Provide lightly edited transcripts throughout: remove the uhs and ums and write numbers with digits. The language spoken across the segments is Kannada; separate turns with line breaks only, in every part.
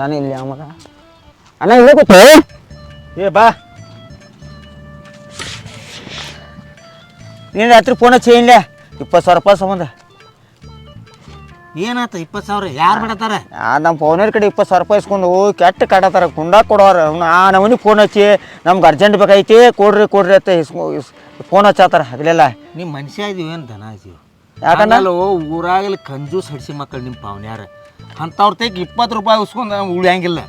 ಅದಾನ ಇಲ್ಲಿ ಅಮ್ಮಗ ಅಣ್ಣ ಇಲ್ಲ ಕೂತು
ಏ ಬಾ
ನೀನು ರಾತ್ರಿ ಫೋನ್ ಹಚ್ಚಿಲ್ಲ 20,000 ರೂಪಾಯಿ ಸಂಬಂಧ
ಏನಾಯ್ತು 20,000 ಯಾರು ಮಾಡತ್ತಾರ
ನಮ್ಮ ಫೋನರ್ ಕಡೆ 20,000 ರೂಪಾಯಿ ಇಸ್ಕೊಂಡು ಕೆಟ್ಟ ಕಾಡತ್ತಾರ ಕುಂಡಾಕ್ ಕೊಡೋರು ನಮ್ಮನೆ ಫೋನ್ ಹಚ್ಚಿ ನಮ್ಗೆ ಅರ್ಜೆಂಟ್ ಬೇಕೈತಿ ಕೊಡ್ರಿ ಅಂತ ಫೋನ್ ಹಚ್ಚಾತಾರ ಅದಲೆಲ್ಲ
ನಿಮ್ಮ ಮನುಷ್ಯ ಇದೀವಿ ಏನು ದನ ಇದೀವಿ
ಯಾಕಂದ್ರೆ
ಊರಾಗಲಿ ಕಂಜೂಸ್ ಹಡ್ಸಿ ಮಕ್ಕಳು ನಿಮ್ಮ ಪಾವನ್ಯಾರ ಅಂಥವ್ರ ತೆಗ್ 20 ರೂಪಾಯಿ ಉಸ್ಕೊಂಡು ಉಳಿಯಂಗಿಲ್ಲ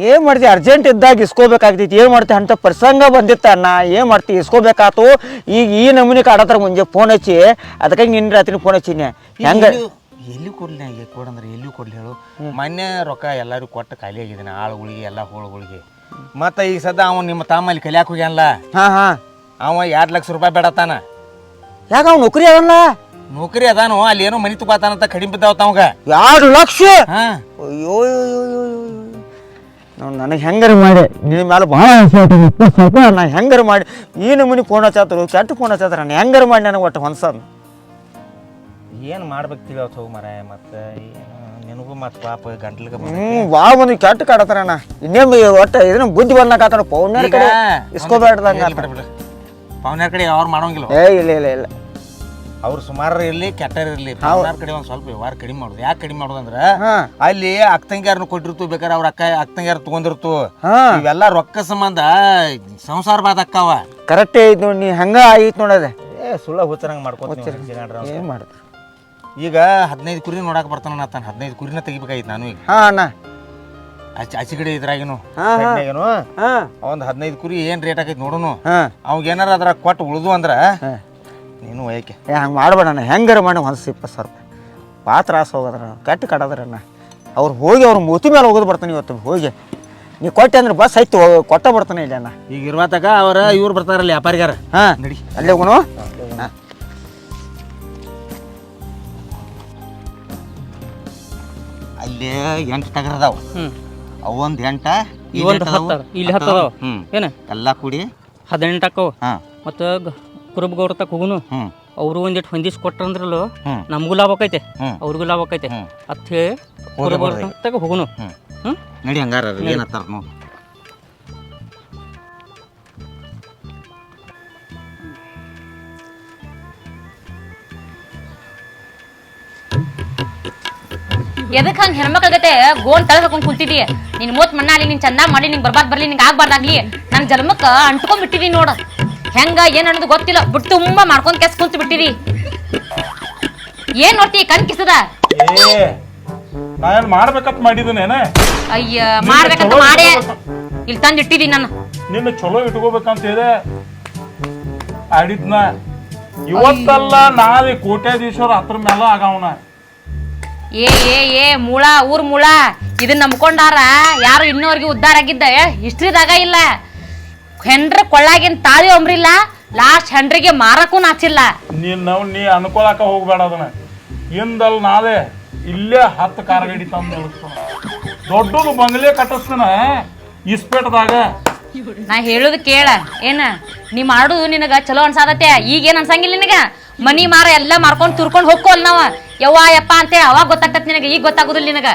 ಏನು ಮಾಡ್ತಿ ಅರ್ಜೆಂಟ್ ಇದ್ದಾಗ ಇಸ್ಕೋಬೇಕಾಗ್ತೈತಿ ಏನು ಮಾಡ್ತಿ ಅಂಥ ಪ್ರಸಂಗ ಬಂದಿತ್ತ ಅಣ್ಣ ಏನು ಮಾಡ್ತಿ ಇಸ್ಕೋಬೇಕಾತು ಈಗ ಈ ನಮೂನಿ ಕಾಡತ್ತಾರ ಮುಂಜೆ ಫೋನ್ ಹಚ್ಚಿ ಅದಕ್ಕಾಗಿ ನಿನ್ನ ರಾತ್ರಿ ಫೋನ್ ಹಚ್ಚಿನಿ ಹೆಂಗೆ
ಎಲ್ಲಿ ಕೊಡ್ಲಿ ಈಗ ಕೊಡಂದ್ರೆ ಎಲ್ಲಿ ಕೊಡ್ಲಿ ಹೇಳು ಮೊನ್ನೆ ರೊಕ್ಕ ಎಲ್ಲರಿಗೂ ಕೊಟ್ಟು ಖಾಲಿ ಆಗಿದ್ದೀನಿ ಆಳುಗಳಿಗೆ ಎಲ್ಲ ಹೋಳುಗಳಿಗೆ ಮತ್ತು ಈಗ ಸದ್ಯ ಅವ ನಿಮ್ಮ ತಮ್ಮಲ್ಲಿ ಕಲಿಯಾಕ ಹೋಗ್ಯಾನಲ್ಲ
ಹಾಂ
ಅವ 2 ಲಕ್ಷ ರೂಪಾಯಿ ಬೇಡತ್ತಾನ
ಯಾಕೆ ಅವ್ನು ನೌಕರಿ ಅವನ್ನ
ನೌಕರಿ ಅದಾನು ಅಲ್ಲಿ ಏನೋ ಮನಿ ತುಪಾತಾನಂತ ಕಡಿಮೆ ಬಿದ್ದಾವ ತಮಗ
2 ಲಕ್ಷ
ಹಾಂ
ಅಯ್ಯೋ ನನಗೆ ಹೆಂಗಾರ ಮಾಡಿ ನಿನ್ನ ಮೇಲೆ ಭಾಳ ಸ್ವಲ್ಪ ನಾ ಹೆಂಗಾರ ಮಾಡಿ ಈ ನಮೂನಿ ಫೋನ್ ಹಚ್ಚಾತರು ಕೆಟ್ಟ ಫೋನ್ ಹಚ್ಚಾತಾರ ನಾನು ಹೆಂಗಾರ ಮಾಡಿ ನನಗೆ ಒಟ್ಟು ಹೊನ್ಸದ್
ಏನು ಮಾಡ್ಬೇಕು ತಿಳಿಯೋದು ಹೋಗಿ ಮರ ಮತ್ತು ಏನು ನಿನಗೂ ಮತ್ತು ಪಾಪ ಗಂಟ್ಲಿಗೆ
ಭಾಳ ಮಂದಿ ಕೆಟ್ಟ ಕಾಡತಾರಣ್ಣ ಇನ್ನೇನು ಒಟ್ಟು ಇದನ್ನ ಬುದ್ಧಿ ಬಂದಾಕ ಪೌನ್ಯಾರ ಕಡೆ ಇಸ್ಕೋಬೇಡ್ದಂಗ
ಪವನ್ಯಾರ ಕಡೆ ಅವ್ರು ಮಾಡೋಂಗಿಲ್ಲ
ಇಲ್ಲ
ಅವ್ರು ಸುಮಾರು ಇರಲಿ ಕೆಟ್ಟರ್ ಇರಲಿ ಪವನ್ಯಾರ ಕಡೆ ಒಂದು ಸ್ವಲ್ಪ ವ್ಯವಹಾರ ಕಡಿಮೆ ಮಾಡೋದು ಯಾಕೆ ಕಡಿಮೆ ಮಾಡೋದು ಅಂದ್ರೆ ಅಲ್ಲಿ ಅಕ್ಕಂಗ್ಯಾರನ್ನು ಕೊಟ್ಟಿರ್ತು ಬೇಕಾದ್ರೆ ಅವ್ರ ಅಕ್ಕಂಗ್ಯಾರ ತಗೊಂಡಿರ್ತು ಇವೆಲ್ಲ ರೊಕ್ಕ ಸಂಬಂಧ ಸಂಸಾರ ಬಾದಕ್ಕಾವ
ಕರೆಕ್ಟ್ ಐತಿ ನೋಡಿ ನೀ ಹಂಗ ಐತಿ ನೋಡದೆ
ಸುಳ್ಳ ಹುಚ್ಚರಂಗೆ ಮಾಡ್ಕೊತೀನಿ
ಏನು ಮಾಡಿದ್ರು
ಈಗ 15 ಕುರಿ ನೋಡಕ್ಕೆ ಬರ್ತಾನ ನಾನು 15 ಕುರಿನ ತೆಗಿಬೇಕಾಗಿತ್ತು ನಾನು ಈಗ
ಅಣ್ಣ
ಆಚೆ ಕಡೆ ಇದ್ರಾಗೇನು ಒಂದು 15 ಕುರಿ ಏನು ರೇಟ್ ಆಗೈತಿ ನೋಡೋನು ಅವಾಗ ಏನಾರ ಅದ್ರಾಗ ಕೊಟ್ಟು ಉಳಿದು ಅಂದ್ರೆ ನೀನು ಒಯ್ಯಕ್ಕೆ
ಹಂಗೆ ಮಾಡ್ಬೇಡಣ್ಣ ಹೆಂಗಾರ ಮಾಡಿ ಹೊನ್ಸಿ 20,000 ರೂಪಾಯಿ ಭಾಳ ತ್ರಾಸ ಹೋಗೋದ್ರ ಕೆಟ್ಟ ಕಾಡದ್ರಣ್ಣ ಅವ್ರು ಹೋಗಿ ಅವ್ರ ಮೂತಿ ಮೇಲೆ ಹೋಗೋದು ಬರ್ತಾನೆ ಇವತ್ತು ಹೋಗಿ ನೀ ಕೊಟ್ಟೆ ಅಂದ್ರೆ ಬಸ್ ಐತಿ ಕೊಟ್ಟ ಬರ್ತಾನೆ ಇಲ್ಲ ಅಣ್ಣ
ಈಗ ಇರುವಾತಾಗ ಇವ್ರು ಬರ್ತಾರಲ್ಲಿ ವ್ಯಾಪಾರಿಗಾರ ನಡಿ
ಅಲ್ಲೇ ಹೋಗೋನು
ಅಲ್ಲಿ 8 ಟಗರ್ ಅದಾವ ಅವೊಂದು 8
ಇಲ್ಲಿ 10 ಅದಾವ ಏನು
ಎಲ್ಲ ಕೂಡಿ
18 ಅಕ್ಕವು ಮತ್ತು ಕುರುಬಗೌಡ ತಕ್ಕ ಹೋಗುನು ಅವರು ಒಂದಿಟ್ಟು ಹೊಂದಿಸಿ ಕೊಟ್ರಂದ್ರಲ್ಲ ನಮಗೂ ಲಾಭ ಆಕೈತೆ ಅವ್ರಿಗೂ ಲಾಭ ಆಕೈತೆ ಅತ್ ಹೇಳಿ ಕುರುಬಗೌಡ ತಕ್ಕ ಹೋಗುನು
ನಡಿ ಹಂಗಾರ ಏನತ್ತಾರ ನೋಡಿ
ಎದಕ್ಕೆ ಹಂಗೆ ಹೆಣ್ಮಕ್ಳಗತೆ ಗೋನ್ ತಳ ಹಾಕೊಂಡು ಕುಂತಿದಿ ನಿನ್ ಮೂತ್ ಮಣ್ಣ ಅಲ್ಲಿ ನೀನ್ ಚಂದ ಮಾಡಿ ನಿಂಗೆ ಬರ್ಬಾದ್ ಬರ್ಲಿ ನಿಂಗೆ ಆಗ್ಬಾರ್ದಾಗ್ಲಿ ನನ್ನ ಜನ್ಮಕ್ಕೆ ಅಂಟ್ಕೊಂಡ್ಬಿಟ್ಟಿದಿ ನೋಡ ಹೆಂಗ ಏನ್ ಅನ್ನೋದು ಗೊತ್ತಿಲ್ಲ ಬಿಟ್ಟು ತುಂಬಾ ಮಾಡ್ಕೊಂಡ್ ಕೆಸ್ ಕುಂತ ಬಿಟ್ಟಿದಿ ಏನ್ ನೋಡ್ತಿ ಕಣ್ ಕಿಸದ
ನಾನು ಮಾಡ್ಬೇಕಂತ ಮಾಡಿದನೇನ
ಅಯ್ಯ ಮಾಡ್ಬೇಕಂತ ಮಾಡೇ ಇಲ್ಲಿ ತಂದಿಟ್ಟಿದಿ ನಾನು
ನಿನ್ನ ಚಲೋ ಇಟ್ಕೋಬೇಕಂತ ಇದೆ ಆಡಿದ್ನ ಇವತ್ತಲ್ಲ ನಾಳೆ ಕೋಟ್ಯಾಧೀಶ್ವರ ಹತ್ರ ಮೇಲೆ ಆಗವನ
ಏ ಮೂಳ ಊರ್ ಮೂಳ ಇದನ್ನ ನಂಬ್ಕೊಂಡಾರ ಯಾರು ಇನ್ನೋರ್ಗೆ ಉದ್ದಾರ ಆಗಿದ್ದ ಹಿಸ್ಟ್ರಿದಾಗ ಇಲ್ಲ ಹೆಂಡ್ರ ಕೊಳ್ಳಾಗಿನ್ ತಾಳಿ ಒಮ್ರಿಲ್ಲ ಲಾಸ್ಟ್ ಹೆಂಡ್ರಿಗೆ ಮಾರಕ್ಕೂ ನಾಚಿಲ್ಲ
ನೀ ಅನ್ಕೊಳಕ ಹೋಗ್ಬೇಡ ಅದನ್ನ ಹಿಂದಲ್ ನಾಳೆ ಇಲ್ಲೇ 10 ಕಾರ್ ಗಾಡಿ ತಂದು ದೊಡ್ಡದು ಬಂಗ್ಲೆ ಕಟ್ಟಿಸ್ತಾನ ಇಸ್ಪೇಟದಾಗ
ನಾ ಹೇಳುದು ಕೇಳ ಏನ ನೀ ಮಾಡುದು ನಿನಗ ಚಲೋ ಅನ್ಸಾದತ್ತೆ ಈಗೇನ್ ಅನ್ಸಂಗಿಲ್ಲ ನಿನಗ ಮನಿ ಮಾರ ಎಲ್ಲ ಮಾರ್ಕೊಂಡ್ ತುರ್ಕೊಂಡ್ ಹೋಗ್ಕೋಲ್ ನಾವ ಯವ್ವ ಯಪ್ಪ ಅಂತೇಳಿ ಅವಾಗ ಗೊತ್ತಾಗ್ತತ್ ನಿನಗ ಈಗ ಗೊತ್ತಾಗುದಿಲ್ಲ ನಿನಗ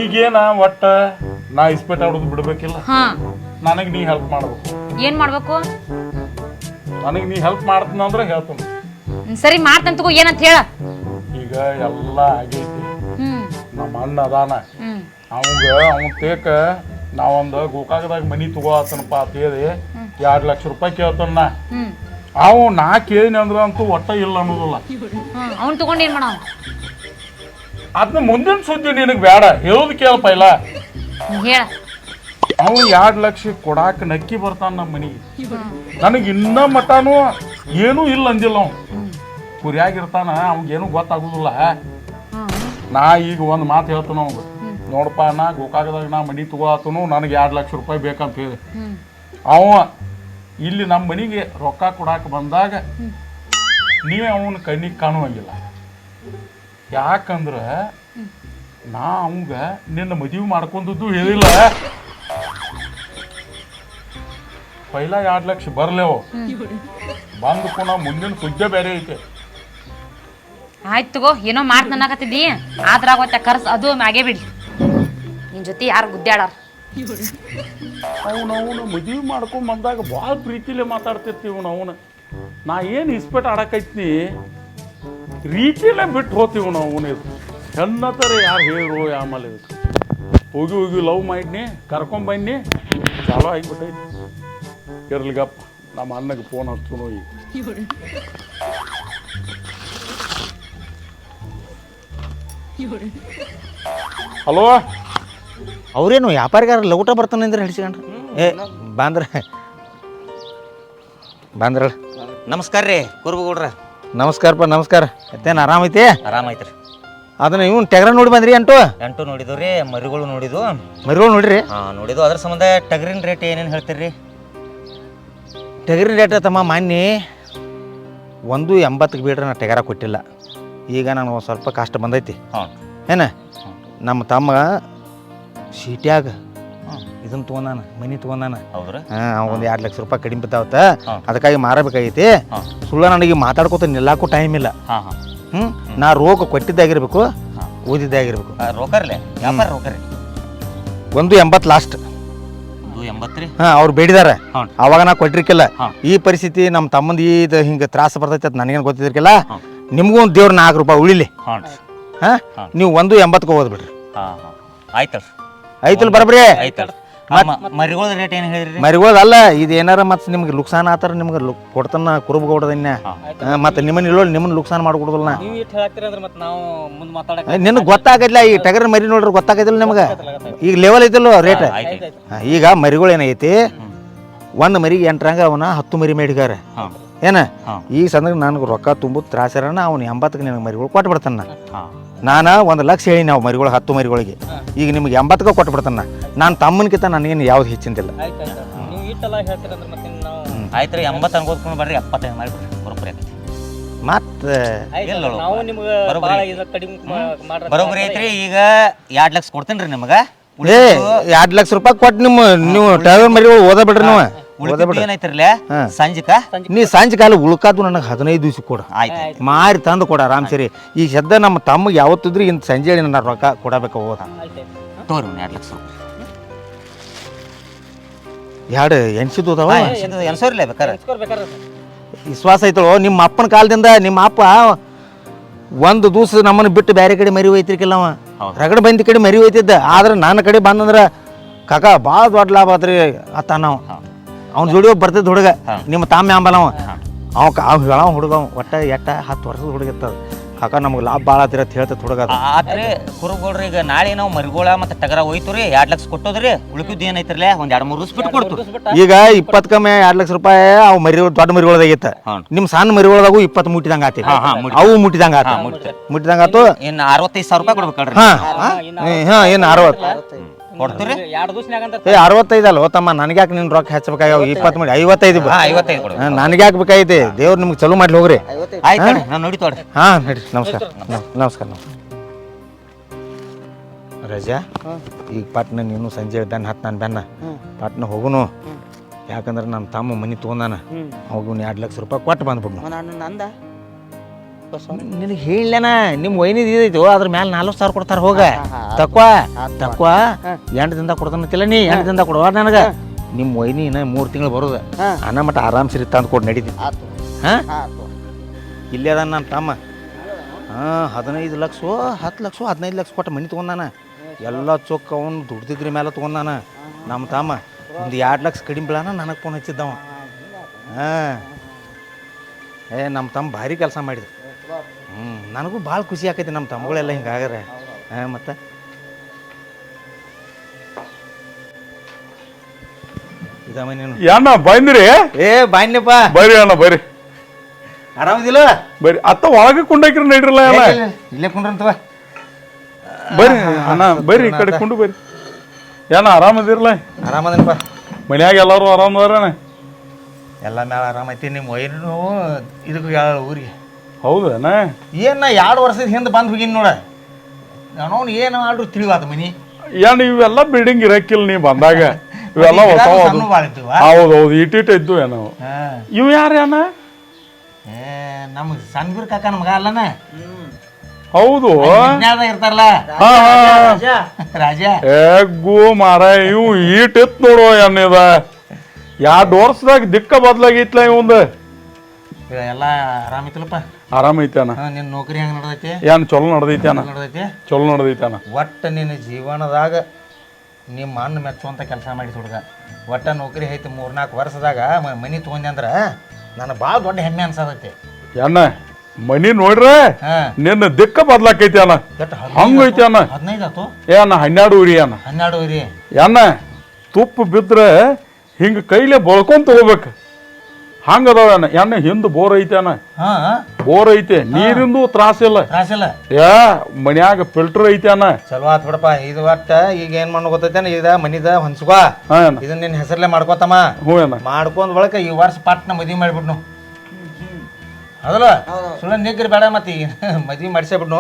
ಈಗೇನ ಒಟ್ಟ ನಾ ಇಸ್ಪೇಟ ಆಡೋದು ಬಿಡ್ಬೇಕಿಲ್ಲ ನನಗ್ ನೀ ಹೆಲ್ಪ್ ಮಾಡ್ಬೇಕು
ಏನ್ ಮಾಡ್ಬೇಕು
ನನಗ್ ನೀ ಹೆಲ್ಪ್ ಮಾಡ್ತೀನಂದ್ರೆ ಹೇಳ್ತೀನಿ
ಸರಿ ಮಾಡ್ತಂತ ತಗೋ ಏನಂತ ಹೇಳ
ಈಗ ಎಲ್ಲ ಆಗೈತಿ ನಮ್ಮ ಅಣ್ಣ ಅದಾನ ಅವನ್ ತೇಕ ನಾವೊಂದು ಗೋಕಾಕದಾಗ ಮನಿ ತಗೋತನಪ್ಪ ಅಂತ ಹೇಳಿ 2 ಲಕ್ಷ ರೂಪಾಯಿ ಕೇಳ್ತಾನ ನಾ ಕೇಳಿನಿ ಅಂದ್ರ ಅಂತೂ ಒಟ್ಟ ಇಲ್ಲ ಅನ್ನೋದಿಲ್ಲ
ಅವ್ನ್ ತಗೊಂಡ್ ಏನ್ ಮಾಡ
ಅದನ್ನ ಮುಂದಿನ ಸುದ್ದಿ ನಿನಗ್ ಬೇಡ ಹೇಳುದು ಕೇಳಪ್ಪ ಇಲ್ಲ
ಹೇಳ
ಅವ 2 ಲಕ್ಷ ಕೊಡಾಕ ನಕ್ಕಿ ಬರ್ತಾನ ನಮ್ಮ ಮನಿಗೆ ನನಗೆ ಇನ್ನ ಮಟಾನು ಏನೂ ಇಲ್ಲ ಅಂದಿಲ್ಲ ಅವ್ ಕುರಿಯಾಗಿರ್ತಾನ ಅವಂಗೇನು ಗೊತ್ತಾಗುದಿಲ್ಲ ನಾ ಈಗ ಒಂದು ಮಾತು ಹೇಳ್ತಾನ ಅವಂಗ ನೋಡಪ್ಪ ನಾ ಗೋಕಾಕದಾಗ ನಾ ಮನಿ ತಗೋತನು ನನಗೆ 2 ಲಕ್ಷ ರೂಪಾಯಿ ಬೇಕಂತ ಹೇಳಿ ಅವ ಇಲ್ಲಿ ನಮ್ಮ ಮನಿಗೆ ರೊಕ್ಕ ಕೊಡಾಕ ಬಂದಾಗ ನೀ ಅವನ ಕಣ್ಣಿಗೆ ಕಾಣುವಂಗಿಲ್ಲ ಯಾಕಂದ್ರ ನಾ ಅವಂಗ ನಿನ್ನ ಮದುವೆ ಮಾಡ್ಕೊಂಡದ್ದು ಹೇಳಿಲ್ಲ ಪೈಲ 2 ಲಕ್ಷ ಬರ್ಲೇವು ಬಂದು ಪುನಃ ಮುಂದಿನ ಸುದ್ದಿ ಬೇರೆ ಐತೆ
ಆಯ್ತು ತಗೋ ಏನೋ ಮಾಡ್ತ ಅನ್ನಕತ್ತಿದ್ದಿ ಆದ್ರಾಗ ಖರ್ಚು ಅದು ಮ್ಯಾಗೆ ಬಿಡಿ ನಿನ್ ಜೊತೆ ಯಾರು ಗುದ್ದಾಡಾರ
ಅವನು ಮದುವೆ ಮಾಡ್ಕೊಂಡ್ ಬಂದಾಗ ಭಾಳ ಪ್ರೀತಿಲೇ ಮಾತಾಡ್ತಿರ್ತೀವಿ ಅವನು ನಾ ಏನು ಇಸ್ಪೇಟ್ ಆಡಕೈತ್ನಿ ರೀತಿಲೇ ಬಿಟ್ಟು ಹೋಗ್ತೀವಿ ಅವನು ಹೆಣ್ಣತ್ತರ ಯಾರು ಹೇಳಿರು ಆಮೇಲೆ ಹೋಗಿ ಹೋಗಿ ಲವ್ ಮಾಡಿದ್ನಿ ಕರ್ಕೊಂಬನ್ನಿ ಚಾಲೋ ಆಗಿಬಿಟ್ಟೈತಿ ಇರ್ಲಿಗಪ್ಪ ನಮ್ಮ ಅಣ್ಣಗೆ ಫೋನ್ ಹಚ್ಚು ಈಗ ಹಲೋ
ಅವ್ರೇನು ವ್ಯಾಪಾರಿಗಾರ ಲೌಟ ಬರ್ತಾನೆ ಅಂದ್ರೆ ಹಿಡಿಸ್ಕೊಂಡ್ರಿ ಏ ಬಾಂದ್ರ ಬಾಂದ್ರ
ನಮಸ್ಕಾರ ರೀ ಕುರುಬಗೌಡ್ರ.
ನಮಸ್ಕಾರಪ್ಪ ನಮಸ್ಕಾರ ಮತ್ತೇನು ಆರಾಮೈತಿ
ಆರಾಮೈತ್ರಿ.
ಅದನ್ನ ಇವ್ನು ಟೆಗ್ರ ನೋಡಿ ಬಂದ್ರಿ
ಎಂಟು ನೋಡಿದ್ವು ರೀ, ಮರಿಗಳು ನೋಡಿದ್ವು.
ಮರಿಗಳು ನೋಡ್ರಿ
ನೋಡಿದ್ವು. ಅದ್ರ ಸಂಬಂಧ ಟಗರಿನ ರೇಟ್ ಏನೇನು ಹೇಳ್ತೀರಿ?
ಟೆಗರಿನ ರೇಟ್ ತಮ್ಮ ಮಾನ್ಯ 180 ಬಿಡ್ರಿ ನಾ ಟೆಗರ ಕೊಟ್ಟಿಲ್ಲ. ಈಗ ನಾನು ಒಂದು ಸ್ವಲ್ಪ ಕಷ್ಟ ಬಂದೈತಿ ಏನ ನಮ್ಮ ತಮ್ಮ ಸೀಟ್ಯಾಗ ಇದನ್ನ ತೊಗೊಂಡಾನ ಮನಿ ತೊಗೊಂಡಾನ.
ಹೌದ್ರಿ?
ಹಾಂ ಒಂದು 2 ಲಕ್ಷ ರೂಪಾಯಿ ಕಡಿಮೆ ಬಿದ್ದಾವತ್ತ ಅದಕ್ಕಾಗಿ ಮಾರಬೇಕಾಗೈತಿ. ಸುಳ್ಳ ನನಗೆ ಮಾತಾಡ್ಕೋತ ನಿಲ್ಲಾಕು ಟೈಮ್ ಇಲ್ಲ. ನಾ ರೋಗ ಕೊಟ್ಟಿದ್ದಾಗಿರ್ಬೇಕು ಓದಿದ್ದಾಗಿರ್ಬೇಕು.
ರೋಕರ್ಲೆ ವ್ಯಾಪಾರ ರೋಕರಿ
180 ಲಾಸ್ಟ್.
180 ರೀ?
ಹಾಂ ಅವ್ರು ಬೇಡಿದಾರ ಅವಾಗ ನಾ ಕೊಟ್ಟಿರ್ಕಿಲ್ಲ. ಈ ಪರಿಸ್ಥಿತಿ ನಮ್ಮ ತಮ್ಮಂದು ಇದು ಹಿಂಗೆ ತ್ರಾಸ ಬರ್ತೈತೆ ಅಂತ ನನಗೇನು ಗೊತ್ತಿದ್ದಿರ್ಕಿಲ್ಲ. ನಿಮಗೂ ಒಂದು ದೇವ್ರು 4 ರೂಪಾಯಿ ಉಳಿಲಿ. ಹಾಂ ನೀವು 180ಕ್ಕೆ ಹೋದ್ಬಿಡ್ರಿ.
ಆಯ್ತಲ್ರಿ.
ಐತಲ್ ಬರಬ್ರಿ.
ಆಯ್ತಲ್ರಿ. ಮರಿಗಳ ರೇಟ್ ಏನು ಹೇಳಿರಿ?
ಮರಿಗೋದಲ್ಲ ಇದು ಏನಾರ ಮತ್ತೆ ನಿಮ್ಗೆ ಲುಕ್ಸಾನ್ ಆತರ ನಿಮ್ಗೆ ಕೊಡ್ತಾನ ಕುರುಬಗೌಡದನ್ನ ಮತ್ತೆ ನಿಮ್ಮನ್ನ ಲುಕ್ಸಾನ್ ಮಾಡ್ಕೊಡುದಿಲ್ಲ.
ನೀವು ಇಟ್ಟು ಹೇಳ್ತೀರಿ ಅಂದ್ರೆ ಮತ್ತೆ ನಾವು ಮುಂದೆ ಮಾತಾಡಕ್ಕೆ
ನಿನಗೆ ಗೊತ್ತಾಗಲ್ಲ. ಈ ಟಗರ್ ಮರಿ ನೋಡ್ರಿ ಗೊತ್ತಾಗದಿಲ್ಲ ನಿಮ್ಗೆ. ಈಗ ಲೆವೆಲ್ ಐತಲ್ಲ ರೇಟ್. ಈಗ ಮರಿಗಳು ಏನೈತಿ ಒಂದು ಮರಿಗೆ 8 ರಂಗ ಅವನ 10 ಮರಿ ಮೇಡಿಗಾರ ಏನ. ಈಗ ಸಂದಾಗ ನನಗೆ ರೊಕ್ಕ ತುಂಬುದು ತ್ರಾಸರನ ಅವ್ನು 80ಕ್ಕೆ ನಿನಗೆ ಮರಿಗಳು ಕೊಟ್ಟು ಬಿಡ್ತಾನ. ನಾನು 1 ಲಕ್ಷ ಹೇಳಿ ನಾವು ಮರಿಗಳು 10 ಮರಿಗಳಿಗೆ ಈಗ ನಿಮ್ಗೆ 80ಕ್ಕೆ ಕೊಟ್ಟು ಬಿಡ್ತಾನ. ನಾನು ತಮ್ಮನಕಿಂತ ನನಗೇನು ಯಾವ್ದು ಹೆಚ್ಚಿಂದಿಲ್ಲ.
ನೀವು ಇಟ್ಟೆಲ್ಲ ಹೇಳ್ತೀರಿ ಅಂದ್ರೆ ಮತ್ತೆ ನಾವು
ಆಯ್ತು ರೀ. 80 ಅನ್ಕೋದ್ಕೊಂಡು ಬರ್ರಿ, 75 ಮಾಡಿಬಿಡ್ರಿ ಬರೋಬ್ಬರಿ ಆಕೈತಿ.
ಮತ್ತೆ
ನಾವು ನಿಮ್ಗೆ ಕಡಿಮೆ
ಬರೋಬ್ಬರಿ ಐತ್ರಿ. ಈಗ 2 ಲಕ್ಷ ಕೊಡ್ತೇನೆ ರೀ ನಿಮಗೆ.
ಏ 2 ಲಕ್ಷ ರೂಪಾಯಿ ಕೊಟ್ಟು ನೀವು ಟಗರ್ ಮರಿಗಳು ಓದ ಬಿಡ್ರಿ. ನೀವು
ಏನೈತಿರ್ಲ ಸಂಜಿಕ
ನೀ ಸಂಜೆ ಕಾಲ ಉಳ್ಕಾದು ನನಗೆ 15 ದಿವ್ಸ ಕೊಡ.
ಆಯ್ತು
ಮಾರಿ ತಂದು ಕೊಡ ಆರಾಮ್ ಸರಿ. ಈಗ ಸದ್ದ ನಮ್ಮ ತಮ್ಮಗೆ ಯಾವತ್ತಿದ್ರಿ ಇಂತ ಸಂಜೆ ನನ್ನ ರೊಕ್ಕ ಕೊಡಬೇಕು. ಹೋದ
ತೋರಿ 2 ಲಕ್ಷ ರೂಪಾಯಿ.
2 ಎಣ್ಸಿದ್ದು ಅದಾವ.
ಎನ್ಸೋರ್ಲೇ ಬೇಕಾರೆ
ವಿಶ್ವಾಸ ಐತಳೋ ನಿಮ್ಮ ಅಪ್ಪನ ಕಾಲದಿಂದ. ನಿಮ್ಮ ಅಪ್ಪ ಒಂದು ದಿವ್ಸ ನಮ್ಮನ್ನು ಬಿಟ್ಟು ಬೇರೆ ಕಡೆ ಮರಿ ಒಯ್ತಿರ್ಕಿಲ್ಲ. ಅವ ರಗಡ ಬಂದಿ ಕಡೆ ಮರಿ ಒಯ್ತಿದ್ದ. ಆದ್ರೆ ನನ್ನ ಕಡೆ ಬಂದಂದ್ರೆ ಕಾಕ ಭಾಳ ದೊಡ್ಡ ಲಾಭ ಆದ್ರಿ ಅತ್ತ ನಾವು. ಅವ್ನ ಜೋಡಿ ಬರ್ತಿದ್ದ ಹುಡುಗ ನಿಮ್ಮ ತಾಮ ಅಂಬಲ್ಲ. ಅವ್ ಹೇಳ ಹುಡುಗ ಒಟ್ಟ 10 ವರ್ಷದ ಹುಡುಗ ಇರ್ತದ. ಕಾಕ ನಮ್ಗೆ ಲಾಭ ಭಾಳ ಆತಿರ ಅಂತ ಹೇಳ್ತೈತೆ ಹುಡುಗ.
ಆತ್ರಿ ಕುರುಬಗೌಡ್ರಿ. ಈಗ ನಾಳೆ ನಾವು ಮರಿಗೋಳ ಮತ್ತೆ ಟಗರ ಹೋಯ್ತು ರೀ. 2 ಲಕ್ಷ ಕೊಟ್ಟೋದ್ರಿ. ಉಳ್ಕಿದ್ದು ಏನೈತಿರ್ಲೆ ಒಂದು 2-3 ದಿವಸ ಬಿಟ್ಟು ಕೊಡ್ತು.
ಈಗ 20 ಕಮ್ಮಿ 2 ಲಕ್ಷ ರೂಪಾಯಿ ಅವು ಮರಿ ದೊಡ್ಡ ಮರಿಗಳದಾಗಿತ್ತ. ನಿಮ್ಮ ಸಣ್ಣ ಮರಿಗಳದಾಗು 20 ಮುಟ್ಟಿದಂಗ ಆತಿ. ಅವು ಮುಟ್ಟಿದಂಗ ಆತ. ಮುಟ್ಟಿದಂಗ ಆತು.
ಇನ್ನು 65,000 ರೂಪಾಯಿ ಕೊಡ್ಬೇಕಲ್ರಿ?
ಹಾಂ ಏನು 60
ಕೊಡ್ತೀರಿ?
2 ದಿವಸನಾಗ
65 ಅಲ್ವ ತಮ್ಮ. ನನಗ್ಯಾಕೆ ನಿನ್ನ ರೊಕ್ಕ ಹೆಚ್ಚಬೇಕಾಗ್ಯಾವ? 20 ಮಾಡಿ 55.
55 ಕೊಡು.
ನನಗ್ಯಾಕೆ ಬೇಕಾಗೈತಿ? ದೇವ್ರು ನಿಮ್ಗೆ ಚಲೋ ಮಾಡ್ಲಿ ಹೋಗ್ರಿ.
ಆಯ್ತು ನಾನು ನೋಡಿ ತೋಡ್ರಿ.
ಹಾಂ ನಡಿ. ನಮಸ್ಕಾರ ನಮಸ್ಕಾರ. ರಜಾ ಈಗ ಪಟ್ನ ನೀನು ಸಂಜೆ ಬೆನ್ನ ಹತ್ತು ನಾನು ಬೆನ್ನ ಪಟ್ನ ಹೋಗುನು. ಯಾಕಂದ್ರೆ ನನ್ನ ತಮ್ಮ ಮನೆ ತೊಗೊಂಡಾನ. ಹೋಗು 2 ಲಕ್ಷ ರೂಪಾಯಿ ಕೊಟ್ಟು ಬಂದ್ಬಿಡ್ನು. ನಿನಗೆ ಹೇಳಲೇನ ನಿಮ್ಮ ವೈನಿದ್ ಇದೈತು ಅದ್ರ ಮೇಲೆ 40,000 ಕೊಡ್ತಾರೆ. ಹೋಗ ತಕ್ವಾ 8 ದಿನದಾಗ ಕೊಡ್ತಾನಂತಿಲ್ಲ. ನೀ 8 ದಿನದಾಗ ಕೊಡುವ ನನಗೆ. ನಿಮ್ಮ ವೈನಿ ಇನ್ನ 3 ತಿಂಗಳು ಬರೋದು. ಅನ್ನ ಮಟ್ಟ ಆರಾಮ್ ಸಿರಿ ತಂದು ಕೊಟ್ಟು ನಡೀತಿ. ಹಾಂ ಇಲ್ಲೇ ಅದ ನನ್ನ ತಮ್ಮ. 15 ಲಕ್ಷ 10 ಲಕ್ಷ 15 ಲಕ್ಷ ಕೊಟ್ಟು ಮನೆ ತೊಗೊಂಡಾನ. ಎಲ್ಲ ಚೊಕ್ಕ ಅವನು ದುಡ್ದಿದ್ರ ಮೇಲೆ ತೊಗೊಂಡಾನ. ನಮ್ಮ ತಮ್ಮ ಒಂದು 2 ಲಕ್ಷ ಕಡಿಮೆ ಬೀಳಾನ ನನಗೆ ಫೋನ್ ಹಚ್ಚಿದ್ದವ. ನಮ್ಮ ತಮ್ಮ ಭಾರಿ ಕೆಲಸ ಮಾಡಿದ್ರು. ನನಗೂ ಭಾಳ ಖುಷಿ ಆಕೈತಿ ನಮ್ಮ ತಮ್ಮಗಳೆಲ್ಲ ಹಿಂಗಾಗ್ರೆ. ಮತ್ತು ಇದಮ್ಮ ನೀನು
ಏನ ಬಂದ್ರಿ?
ಬಾಯ್ನಪ್ಪ
ಬರ್ರಿ ಅಣ್ಣ ಬರ್ರಿ.
ಆರಾಮದಿಲ್ಲ?
ಬರ್ರಿ ಅತ್ತ ಒಳಗೆ ಕುಂಡಾಕಿರ ನಡ್ರಲ್ಲ.
ಇಲ್ಲೇ ಕುಂಡ್ರಂತವ.
ಬರ್ರಿ ಅಣ್ಣ ಬರ್ರಿ ಈ ಕಡೆ ಕುಂಡು ಬರ್ರಿ. ಏನ ಆರಾಮದಿರಲ್ಲ?
ಆರಾಮದನಪ್ಪ.
ಮನ್ಯಾಗ ಎಲ್ಲರೂ ಆರಾಮದಾರಣ?
ಎಲ್ಲ ಮ್ಯಾಲ ಆರಾಮೈತಿ. ನಿಮ್ಮ ವೈನು ಇದಕ್ಕೆ ಊರಿಗೆ.
ಹೌದನ?
ಏನು 2 ವರ್ಷದ ಹಿಂದೆ ಬಂದು ಹೋಗಿನಿ ನೋಡ. ನಾನು ಏನು ಆಡ್ರು ತಿಳಿವಾದ ಮನಿ.
ಏನು ಇವೆಲ್ಲ ಬಿಲ್ಡಿಂಗ್ ಇರಕ್ಕಿಲ್ಲ ನೀ ಬಂದಾಗ. ಇವೆಲ್ಲ ಹೌದೌದು ಇಟ್ಟಿಟ್ಟು ಇದ್ದು ಏನೋ. ಇವು ಯಾರು ಅಣ್ಣ?
ನಮ್ಮ ಸಣ್ಣಗುರ್ ಕಾಕನ ಮಗ ಅಲ್ಲನ.
ಹೌದು
ವಿಜ್ಞಾನದಾಗ ಇರ್ತಾರಲ್ಲ
ಹಾ
ರಾಜ
ಎಗ್ಗು ಮಾರ ಇವು ಈಟಿತ್ ನೋಡು ಅನ್ನಿದ 2 ವರ್ಷದಾಗ ದಿಕ್ಕ ಬದ್ಲಾಗಿತ್ಲ ಇವಂದ
ಎಲ್ಲ ಆರಾಮಿತ್ತಲ್ಲಪ್ಪ
ಆರಾಮೈತಾನ
ನಿನ್ನ ನೌಕರಿ ಹೆಂಗ್ ನಡ್ದೈತಿ
ಏನ್ ಚಲೋ ನಡ್ದೈತಾನ
ನಡ್ದೈತಿ
ಚಲೋ ನಡ್ದೈತಾನ
ಒಟ್ಟು ನಿನ್ನ ಜೀವನದಾಗ ನಿಮ್ಮ ಅಣ್ಣ ಮೆಚ್ಚುವಂಥ ಕೆಲಸ ಮಾಡಿ ಹುಡುಗ ಒಟ್ಟ ನೌಕರಿ ಐತಿ 3-4 ವರ್ಷದಾಗ ಮನಿ ತೊಗೊಂಡೆ ಅಂದ್ರೆ ನನಗೆ ಭಾಳ ದೊಡ್ಡ ಹೆಮ್ಮೆ ಅನ್ಸದೈತಿ
ಅಣ್ಣ ಮನಿ ನೋಡ್ರೆ ನಿನ್ನ ದಿಕ್ಕ ಬದ್ಲಾಕೈತಿ ಅಣ್ಣ ಹಂಗೈತಿ ಅಣ್ಣ
15 ಆತು
ಅಣ್ಣ 12 ಉರಿ ಅಣ್ಣ
12 ರೀ
ಅಣ್ಣ ತುಪ್ಪ ಬಿದ್ರೆ ಹಿಂಗ ಕೈಲೇ ಬಳ್ಕೊಂಡ್ ತಗೋಬೇಕು ಹಂಗದಾವ ಅಣ್ಣ ಎಣ್ಣ ಹಿಂದ್ ಬೋರ್ ಐತೆ ಅಣ್ಣ ಬೋರ್ ಐತೆ ನೀರಿಂದು ತ್ರಾಸಿಲ್ಲ
ತ್ರಾಸಿಲ್ಲ
ಮನ್ಯಾಗ ಫಿಲ್ಟರ್ ಐತೆ ಅಣ್ಣ
ಚಲೋ ಆತ್ ಬಿಡಪ್ಪ ಇದು ಒಟ್ಟ ಈಗ ಏನ್ ಮಾಡೋ ಗೊತ್ತೈತೇನ ಇದ ಮನಿದ ಹೊಂದ್ಸ್ಕೋ ಇದನ್ನ ನಿನ್ನ ಹೆಸರ್ಲೆ ಮಾಡ್ಕೋತಮ್ಮ
ಹ್ಞೂ ಅಣ್ಣ
ಮಾಡ್ಕೊಂಡ್ ಬಳಕ ಈ ವರ್ಷ ಪಟ್ನ ಮದ್ವಿ ಮಾಡಿಬಿಡ್ನು ಹೌದಲ್ಲ ಸುಳ್ಳ ನಿಗ್ರಿ ಬೇಡ ಮತ್ತೆ ಈಗ ಮದ್ವಿ ಮಾಡಿಸೇಬಿಡ್ನು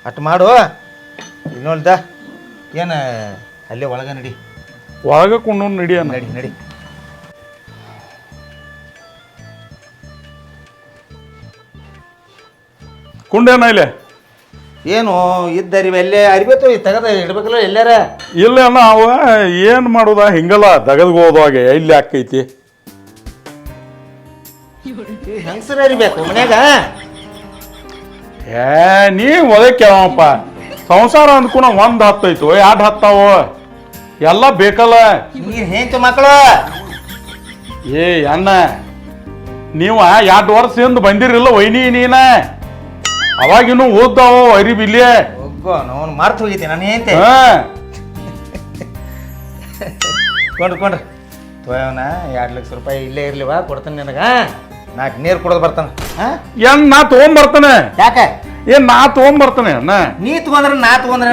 ಅಟ್ ಮಾಡು ಇಲ್ಲಿ ನೋಡ್ದ ಏನ ಅಲ್ಲೇ ಒಳಗ ನಡಿ
ಒಳಗ ಕೊಂಡು ನಡಿ ಅಣ್ಣ
ನಡಿ ನಡಿ
ಕುಂಡೇನ ಇಲ್ಲೇ
ಏನು ಇದ್ದರಿ ಎಲ್ಲೇ ಅರಿಬೇತು ತೆಗದ ಇಡ್ಬೇಕಲ್ಲ ಎಲ್ಲಾರ
ಇಲ್ಲ ಅಣ್ಣ ಅವ ಏನ್ ಮಾಡುದ ಹಿಂಗಲ್ಲ ದಗದ್ಗೆ ಹೋದಾಗ ಎಲ್ಲಿ ಆಕೈತಿ
ಹೆಂಗಸರ ಅರಿಬೇಕು ಮನ್ಯಾಗ
ನೀ ಒದಕ್ಯಾವಪ್ಪ ಸಂಸಾರ ಅಂದ್ಕೂನ 1 ಹತ್ತೈತು 2 ಹತ್ತಾವ ಎಲ್ಲ ಬೇಕಲ್ಲ
ನೀರ್ ಹೆಂತ ಮಕ್ಕಳು
ಅಣ್ಣ ನೀವ 2 ವರ್ಷದಿಂದ ಬಂದಿರಿಲ್ಲ ವೈನಿ ನೀನ ಅವಾಗಿನ್ನು ಓದ್ದಾವ ಅರಿಬಿಲ್ಲೇ
ಹೋಗೋ ನಾನು ಮಾರ್ತ್ ಹೋಗಿದ್ದೆ ನಾನು ಏಂತೆ ಕೊಂಡ್ರಿ ತೋಯವನ 2 ಲಕ್ಷ ರೂಪಾಯಿ ಇಲ್ಲೇ ಇರ್ಲಿವಾ ಕೊಡ್ತಾನೆ ನಿನಗ 4 ನೀರು ಕೊಡೋದು ಬರ್ತಾನ
ಏನ್ ನಾ ತಗೊಂಬರ್ತಾನೆ
ಯಾಕೆ
ನಾ ತಗೊಂಬರ್ತಾನೆ ಅಣ್ಣ
ನೀ ತಗೊಂಡ್ರ ನಾ ತಗೊಂಡ್ರ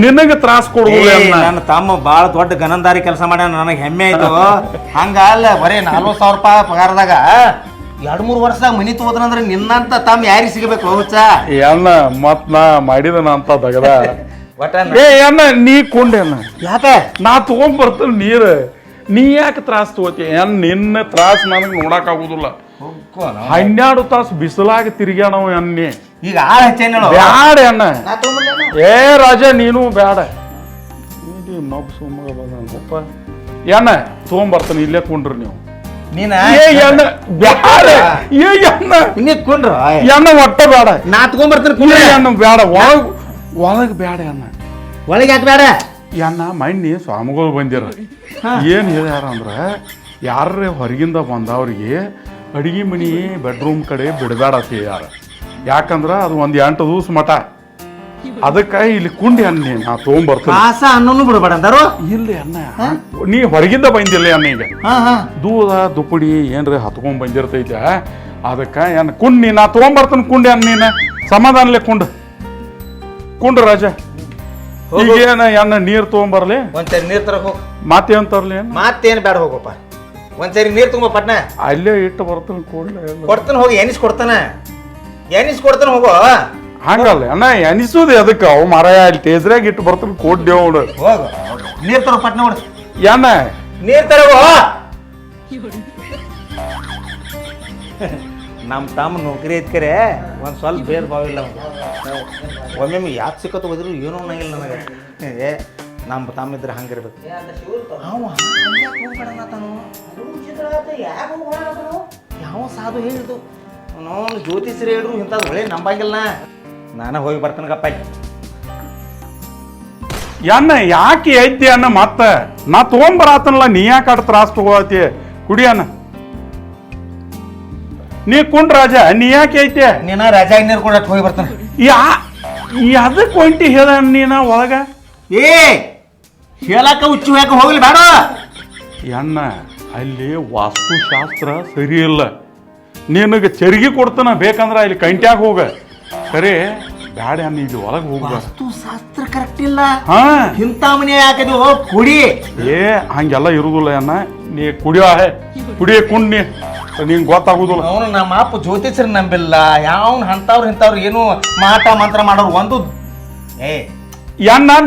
ನಿನಗ ತ್ರಾಸ ಕೊಡುದಿಲ್ಲ
ನನ್ನ ತಮ್ಮ ಬಾಳ ದೊಡ್ಡ ಗನಂದಾರಿ ಕೆಲಸ ಮಾಡ್ಯಾನ ನನಗೆ ಹೆಮ್ಮೆ ಆಯ್ತು ಹಂಗ ಅಲ್ಲ ಬರೀ 40,000 ರೂಪಾಯಿ ಪಗಾರದಾಗ 2-3 ವರ್ಷದಾಗ ಮನಿ ತಗೋದ್ರಂದ್ರೆ ನಿನ್ನಂತ ತಮ್ಮ ಯಾರಿಗೆ ಸಿಗಬೇಕು ಹುಚ್ಚ
ಅಣ್ಣ ಮತ್ ನಾ ಮಾಡಿದನ ಅಂತ ದಗದ
ಒಟ್ಟ
ಅಣ್ಣ ನೀ ಕೊಂಡೇನ
ಯಾಕೆ
ನಾ ತಗೊಂಬರ್ತೇನೆ ನೀರು ನೀ ಯಾಕೆ ತ್ರಾಸ ತಗೋತಿ ನಿನ್ನ ತ್ರಾಸ ನನಗೆ ನೋಡಕ್ ಆಗುದಿಲ್ಲ 12 ತಾಸು ಬಿಸಿಲಾಗ ತಿರ್ಗ್ಯಾನವ ಅನ್ನಿ
ಈಗ ಆಳ ಹಚ್ಚೇನ
ಬ್ಯಾಡ ಅಣ್ಣ ರಾಜ ನೀನು ಬ್ಯಾಡ ಅಣ್ಣ ತಗೊಂಬರ್ತಾನೆ ಇಲ್ಲೇ ಕೊಂಡ್ರಿ ನೀವು
ನೀನ
ಬ್ಯಾಡ
ಕೊಂಡ್ರ
ಅಣ್ಣ ಒಟ್ಟ ಬೇಡ
ನಾ ತಗೊಂಡ್ಬರ್ತೇನೆ
ಅಣ್ಣ ಬೇಡ ಒಳಗ್ ಬ್ಯಾಡ ಅಣ್ಣ
ಒಳಗೆ ಯಾಕೆ ಬೇಡ
ಅಣ್ಣ ಮಣ್ಣಿ ಸ್ವಾಮಿಗಳು ಬಂದಿರ ಏನ್ ಹೇಳ್ಯಾರ ಅಂದ್ರ ಯಾರೇ ಹೊರಗಿಂದ ಬಂದವ್ರಿಗೆ ಅಡಿಗೆ ಮನಿ ಬೆಡ್ರೂಮ್ ಕಡೆ ಬಿಡಬೇಡ ಅಂತ ಹೇಳ್ಯಾರ ಯಾಕಂದ್ರ ಅದು 8 ದಿವಸ ಮಠ ಅದಕ್ಕ ಇಲ್ಲಿ ಕುಂಡಿ ಅನ್ನಿ ನಾ ತಗೊಂಡ್ಬರ್ತೇನೆ
ಅನ್ನೋನು ಬಿಡಬೇಡ ಅಂದಾರು
ಇಲ್ಲಿ ಅಣ್ಣ ನೀ ಹೊರಗಿಂದ ಬಂದಿಲ್ಲ ಅಣ್ಣ ಈಗ ದೂದ ದುಪ್ಪಡಿ ಏನ್ರಿ ಹತ್ಕೊಂಡ್ ಬಂದಿರ್ತೈತೆ ಅದಕ್ಕ ಏನ್ ಕುಂಡಿ ನಾ ತಗೊಂಡ್ಬರ್ತೇನೆ ಕುಂಡಿ ಅನ್ನೀನ ಸಮಾಧಾನಲೆ ಕುಂಡು ರಾಜ ಈಗೇನ ಎಣ್ಣ ನೀರ್ ತಗೊಂಬರ್ಲಿ
ಒಂದ್ಸರಿ ನೀರ್ ತರಕ್ ಹೋಗ್
ಮಾತೇನ್ ತರ್ಲಿ
ಮತ್ತೇನ್ ಬೇಡ ಹೋಗಪ್ಪ ಒಂದ್ಸರಿ ನೀರ್ ತುಂಬ ಪಟ್ನ
ಅಲ್ಲೇ ಇಟ್ಟು ಬರ್ತೇನೆ
ಕೊಡ್ತಾನ ಹೋಗಿ ಎನಿಸ್ಕೊಡ್ತಾನ ಹೋಗೋ
ಹಂಗಲ್ಲ ಅಣ್ಣ ಎನಿಸೋದು ಅದಕ್ಕೆ ಅವು ಮರ ಅಲ್ಲಿ ಟೇಜ್ರಾಗ ಇಟ್ಟು ಬರ್ತೇನೆ ಕೊಡ್ದೇವ್
ಹೋಗ ನೀರ್ ತರ ಪಟ್ನ ನೋಡು
ಅಣ್ಣ
ನೀರ್ ತರಗೋ ನಮ್ಮ ತಮ್ಮ ನೌಕರಿ ಐತ್ಕರೆ ಒಂದು ಸ್ವಲ್ಪ ಭೇದ ಭಾವ ಇಲ್ಲ ಒಮ್ಮೆ ಯಾಕೆ ಸಿಕ್ಕತ್ತು ಹೋದ್ರು ಏನೂ ಅನ್ನಂಗಿಲ್ಲ ನನಗೆ ನಮ್ಮ ತಮ್ಮ ಇದ್ರೆ ಹಂಗಿರ್ಬೇಕು ಯಾವ ಸಾಧು ಹೇಳಿದ್ದು ನಾವು ಜ್ಯೋತಿಷ್ಯರು ಹೇಳ್ರು ಇಂಥದ್ದು ಒಳ್ಳೆ ನಂಬಂಗಿಲ್ಲ ನಾನು ಹೋಗಿ ಬರ್ತಾನಗಪ್ಪ
ಅಣ್ಣ ಯಾಕೆ ಐತಿ ಅಣ್ಣ ಮತ್ತ ನಾ ತಗೊಂಬರಾತನಲ್ಲ ನೀ ಯಾಕೆ ಅಡ್ ತ್ರಾಸ ತಗೋತಿ ಕುಡಿಯಣ್ಣ ನೀ ಕುಂಡ್ ರಾಜ ನೀ ಯಾಕೆ ಐತೆ
ನೀನ ರಾಜ ನೀರು ಕೂಡ ಹೋಗಿ ಬರ್ತಾನೆ
ಅದಕ್ಕೆ ಒಂಟಿ ಹೇಳ ನೀನ ಒಳಗ
ಹೇಳಕ್ಕ ಹುಚ್ಚು ಯಾಕೆ ಹೋಗ್ಲಿ ಬೇಡ
ಅಣ್ಣ ಅಲ್ಲಿ ವಾಸ್ತುಶಾಸ್ತ್ರ ಸರಿ ಇಲ್ಲ ನಿನಗೆ ಚರಿಗೆ ಕೊಡ್ತಾನ ಬೇಕಂದ್ರ ಇಲ್ಲಿ ಕಂಟ್ಯಾಗ ಹೋಗ ಸರಿ ಬ್ಯಾಡ ಅಣ್ಣ ಇಲ್ಲಿ ಒಳಗೆ ಹೋಗ
ವಾಸ್ತುಶಾಸ್ತ್ರ ಕರೆಕ್ಟ್ ಇಲ್ಲ
ಹಾ
ಇಂಥ ಮನೆ ಯಾಕದು ಕುಡಿ
ಹಂಗೆಲ್ಲ ಇರುದಿಲ್ಲ ಅಣ್ಣ ನೀ ಕುಡಿಯ ಕುಂಡ್ ನಿಂಗೆ ಗೊತ್ತಾಗುದಿಲ್ಲ
ಅವನು ನಮ್ಮ ಅಪ್ಪ ಜ್ಯೋತಿಷ್ಯರು ನಂಬಿಲ್ಲ ಯಾವನ್ ಅಂತವ್ರು ಇಂಥವ್ರು ಏನು ಮಾಟ ಮಂತ್ರ ಮಾಡೋರು ಒಂದು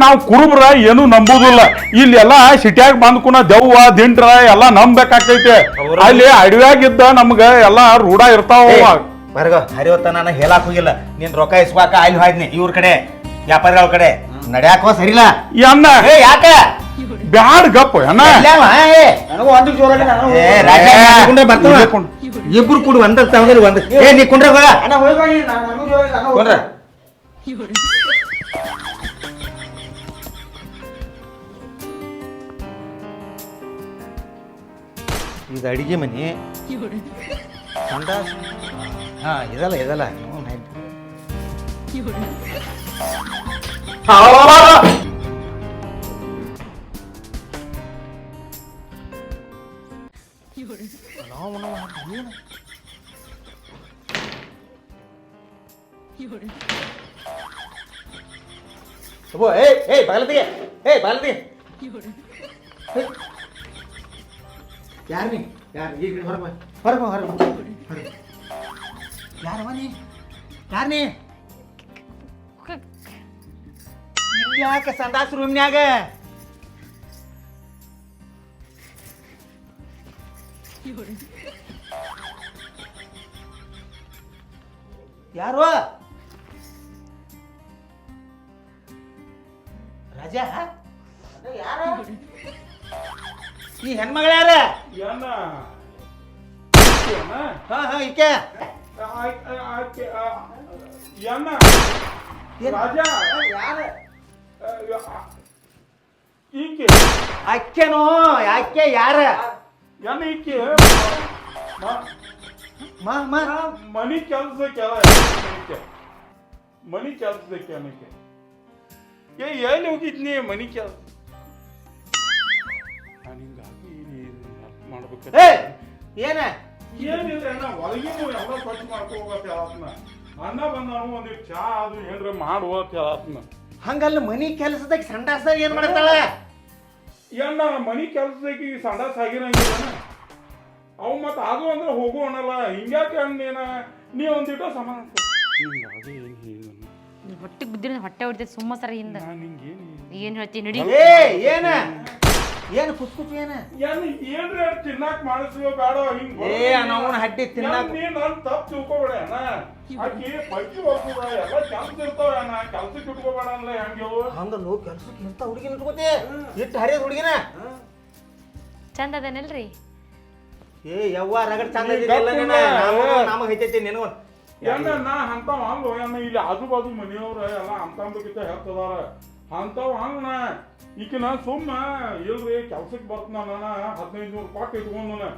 ನಾವು ಕುರುಬ್ರ ಏನು ನಂಬುದಿಲ್ಲ ಇಲ್ಲೆಲ್ಲ ಸಿಟ್ಯಾಗ ಬಂದ್ಕುನ ದೆವ್ವ ದಿಂಡ್ರ ಎಲ್ಲ ನಂಬೇಕಾಕೈತೆ ಅಲ್ಲಿ ಅಡವ್ಯಾಗಿದ್ದ ನಮ್ಗ ಎಲ್ಲಾ ರೂಢ ಇರ್ತಾವ
ಬರ್ಗ ಹರಿವತ್ತ ನಾನು ಹೇಳಕ್ ಹೋಗಿಲ್ಲ ನೀನ್ ರೊಕ್ಕ ಇಸ್ವಾಕ ಅಲ್ಲಿ ಹೋಯ್ನಿ ಇವ್ರ ಕಡೆ ವ್ಯಾಪಾರಿಗಳ ಕಡೆ ನಡ್ಯಾಕೋ ಸರಿಲ್ಲ
ಅಣ್ಣ
ಏ ಯಾಕ
ಬ್ಯಾಡ್ ಗಪ್ಪ ಅಣ್ಣ
ಇಲ್ಲೇವ, ಏ.
ನನಗೂ ಒಂದು ಜೋರಾಗಿ ನಾನು
ಏ, ರಾಜ, ಕುಂಡ್ರೆ ಬರ್ತಾವ. ಇಬ್ರು ಕೂಡಿ ಒಂದರ್ತಾವ ಒಂದ್ ಏ ನೀ ಕುಂಡ್ರ ಹೋಗ
ಅಣ್ಣ ಹೋಗಿ ನನಗೂ ಜೋರಾಗಿ ನಾನು
ಕುಂಡ್ರ ಇದು ಅಡಿಗೆ ಮನಿ ಸಂಡಾಸ್ ಹಾ ಇದಲ್ಲ ಇದಲ್ಲ ಬಗಲದಿಗೆ ಬಗಲದಿಗೆ ಯಾರು ನೀ ಯಾರು ಈಗ ಹೊರಗೆ ಹೊರಗೆ ಹೊರಗೆ ಯಾರವ ನೀ ಯಾರು ನೀ ಯಾಕೆ ಸಂಡಾಸ್ ರೂಮ್ನ್ಯಾಗ ಯಾರು ರಾಜ ಯಾರ ಈ ಹೆಣ್ಮಗಳ ಯಾರ
ಅಣ್ಣ
ಹಾ ಹಾ ಈಕೆ
ಅಣ್ಣ ರಾಜ
ಯಾರ
ಈಕೆ
ಅಕ್ಕೆನೋ ಯಾಕೆ ಯಾರ
ಅಣ್ಣ ಈಕೆ
ಮಾ ಮಾ
ಮನಿ ಕೆಲ್ಸಕ್ಕೆ ಮನಿ ಕೆಲ್ಸಕ್ಕೆ ಅನ್ನಕ್ಕೆ ಏ ಎಲ್ಲಿ ಹೋಗಿದ್ನಿ ಮನಿ ಕೆಲ್ಸ ನಾನು ಹಿಂಗಾಗಿ ಹೆಲ್ಪ್ ಮಾಡ್ಬೇಕು
ಏ ಏನ
ಏನಿಲ್ಲ ಅಣ್ಣ ಒಳಗಿನ ಎಲ್ಲ ಸ್ವಚ್ಛ ಮಾಡ್ಕೋಬೇಕಂತ ಹೇಳತ್ನ ಅಣ್ಣ ಬಂದಾನು ಒಂದಿಟ್ಟು ಚಾ ಅದು ಏನ್ರ ಮಾಡುವ ಅಂತ ಹೇಳತ್ನ
ಹಂಗಲ್ಲ ಮನಿ ಕೆಲಸದಾಗ ಸಂಡಾಸದಾಗ ಏನ್ ಮಾಡ್ತಾಳ
ಏನ ಮನಿ ಕೆಲ್ಸದಾಗಿ ಸಂಡಾಸ್ ಆಗಿರಂಗಿಲ್ಲ ಅವು ಮತ್ತೆ ಅದು ಅಂದ್ರೆ ಹೋಗು ಅನ್ನಲ್ಲ ಹಿಂಗ್ಯಾಕೆ ಅಣ್ಣೇನ ನೀ ಒಂದಿಟ್ಟು ಸಮಾನ ಹಿಂಗಾಗಿ
ಹೊಟ್ಟೆ ಬಿದ್ದಿರ ಹೊಟ್ಟೆ ಹೊಡಿತೈತಿ ಸುಮ್ಮ ಸರ ಹಿಂದ
ನಾನು ಹಿಂಗೇನು
ಏನ್ ಹೇಳ್ತಿ ನಡಿ
ಏ ಏನ ಏನ ಕುಸ್ಕುಸ್ ಏನ
ಏನ್ರ ತಿನ್ನಾಕ್ ಮಾಡಿಸುವ ಬೇಡ ಹಿಂಗ
ಏ ನಾವು ಹಡ್ಡಿ ತಿನ್ನಾಕ
ನೀ ನನ್ ತಪ್ಪು ತಿಳ್ಕೊಬೇಡ ಅಣ್ಣ ಆಕಿ ಪೈಕಿ ಹೋಗ್ತದ ಎಲ್ಲ ಕೆಲ್ಸ ಇರ್ತಾವ ಅಣ್ಣ ಕೆಲ್ಸಕ್ಕೆ ಇಟ್ಕೋಬೇಡ ಅನ್ಲ ಹೆಂಗೆ
ಹಂಗಲ್ಲೋ ಕೆಲ್ಸಕ್ಕೆ ಇಂತ ಹುಡುಗಿನ ಇಟ್ಕೋತಿ ಇಟ್ಟು ಹರಿಯೋದು ಹುಡುಗಿನ
ಚಂದ ಅದೇನಲ್ರಿ
ಏ ಯವ್ವ ರಗಡ್ ಚಂದ ನಮಗ್ ಐತೈತಿ ನಿನಗ
ಏನ ನಾ ಅಂತಾವ ಅಲ್ವ ಏನ ಇಲ್ಲಿ ಆಜು ಬಾಜು ಮನೆಯವ್ರ ಎಲ್ಲ ಅಂತಂದಕ್ಕಿಂತ ಹೇಳ್ತದಾರ ಅಂತಾವ ಹಂಗ ಈಕಿನ ಸುಮ್ಮ ಇಲ್ರಿ ಕೆಲ್ಸಕ್ಕೆ ಬರ್ತನ 1500 ರೂಪಾಯಿ ಇಟ್ಕೊಂಡು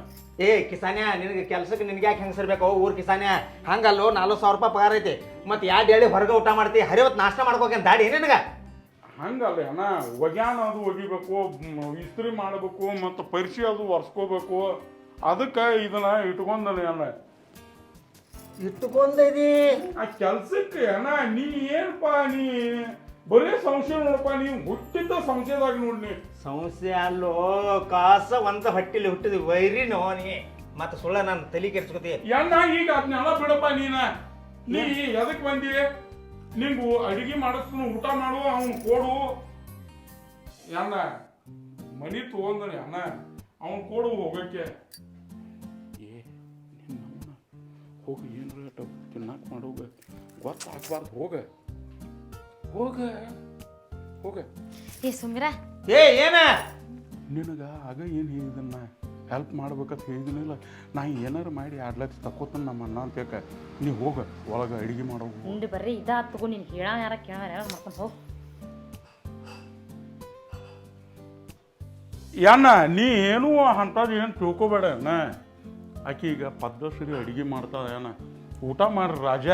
ಏ ಕಿಸಾನ್ಯ ನಿನಗೆ ಕೆಲ್ಸಕ್ಕೆ ನಿನ್ಗೆ ಯಾಕೆ ಹೆಂಗ್ ಸರ್ಬೇಕು ಊರ್ ಕಿಸಾನ್ಯ ಹಂಗಲ್ಲೋ 40,000 ರೂಪಾಯಿ ಪಗಾರ ಐತಿ ಮತ್ ಯಾಡ್ ಹೇಳಿ ಹೊರಗೆ ಊಟ ಮಾಡ್ತಿ ಹರಿವತ್ ನಾಷ್ಟ ಮಾಡ್ಕೋಕೆ ದಾಡಿ ನಿನಗ
ಹಂಗಲ್ಲ ಅಣ್ಣ ಒಗ್ಯಾನ ಅದು ಒಗಿಬೇಕು ಇಸ್ತ್ರಿ ಮಾಡಬೇಕು ಮತ್ತು ಪರಿಸಿ ಅದು ಒರ್ಸ್ಕೋಬೇಕು ಅದಕ್ಕೆ ಇದನ್ನ ಇಟ್ಕೊಂಡನೆ ಅಣ್ಣ
ಇಟ್ಟುಕೊಂಡಿ
ಆ ಕೆಲ್ಸಕ್ಕೆ ಅಣ್ಣ ನೀ ಏನಪ್ಪ ನೀ ಬರೀ ಸಂಶಯ ನೋಡಪ್ಪ ನೀವು ಹುಟ್ಟಿದ್ದ ಸಂಶಯದಾಗ ನೋಡ್ನಿ
ಸಂಸ್ಥೆ ಅಲ್ಲೋ ಕಾಸ ಒಂದ ಹೊಟ್ಟಿಲಿ ಹುಟ್ಟಿದ್ವಿ ವೈರಿ ನೋ ನೀ ಮತ್ತೆ ಸುಳ್ಳ ನಾನು ತಲೆ ಕೆರ್ಸ್ಕೊತಿ
ಅಣ್ಣ ಈಗ ಅದನ್ನೆಲ್ಲ ಬಿಡಪ್ಪ ನೀ ಎದಕ್ ಬಂದಿ ನಿಂಗು ಅಡಿಗೆ ಮಾಡಿಸ್ತು ಊಟ ಮಾಡು ಅವ್ನು ಕೊಡು ಅಣ್ಣ ಮನಿ ತಗೊಂಡನೆ ಅಣ್ಣ ಅವ್ನು ಕೊಡು ಹೋಗಕ್ಕೆ ಏ ನಿನ್ನ ಹೋಗಿ ಏನ್ರ ತಿನ್ನಾಕ ಮಾಡೋಗ ಗೊತ್ತಾಗ್ಬಾರ್ದು ಹೋಗ
ಏ ಸುಮಿರಾ
ಏ ಏನ
ನಿನಗ ಆಗ ಏನು ಹೇಳಿದನ್ನ ಹೆಲ್ಪ್ ಮಾಡ್ಬೇಕಂತ ಹೇಳಿದನಿಲ್ಲ ನಾ ಏನಾರು ಮಾಡಿ 2 ಲಕ್ಷ ತಕ್ಕೋತಾನ ನಮ್ಮ ಅಣ್ಣ ಅಂತೇಕ ನೀ ಹೋಗ ಒಳಗೆ ಅಡಿಗೆ ಮಾಡೋಗು
ಉಂಡು ಬರ್ರಿ ಇದ ತಗೋ ನೀನು ಹೇಳ ಯಾರ ಮಾಡ್ಕೊಂಡು ಹೋಗಿ
ಅಣ್ಣ ನೀ ಏನು ಅಂಥದ್ದು ಏನು ತಿಳ್ಕೊಬೇಡ ಅಣ್ಣ ಆಕಿ ಈಗ ಪದ್ಧತಿ ಅಡಿಗೆ ಮಾಡ್ತಾಳೆ ಅಣ್ಣ ಊಟ ಮಾಡ್ರಿ ರಾಜ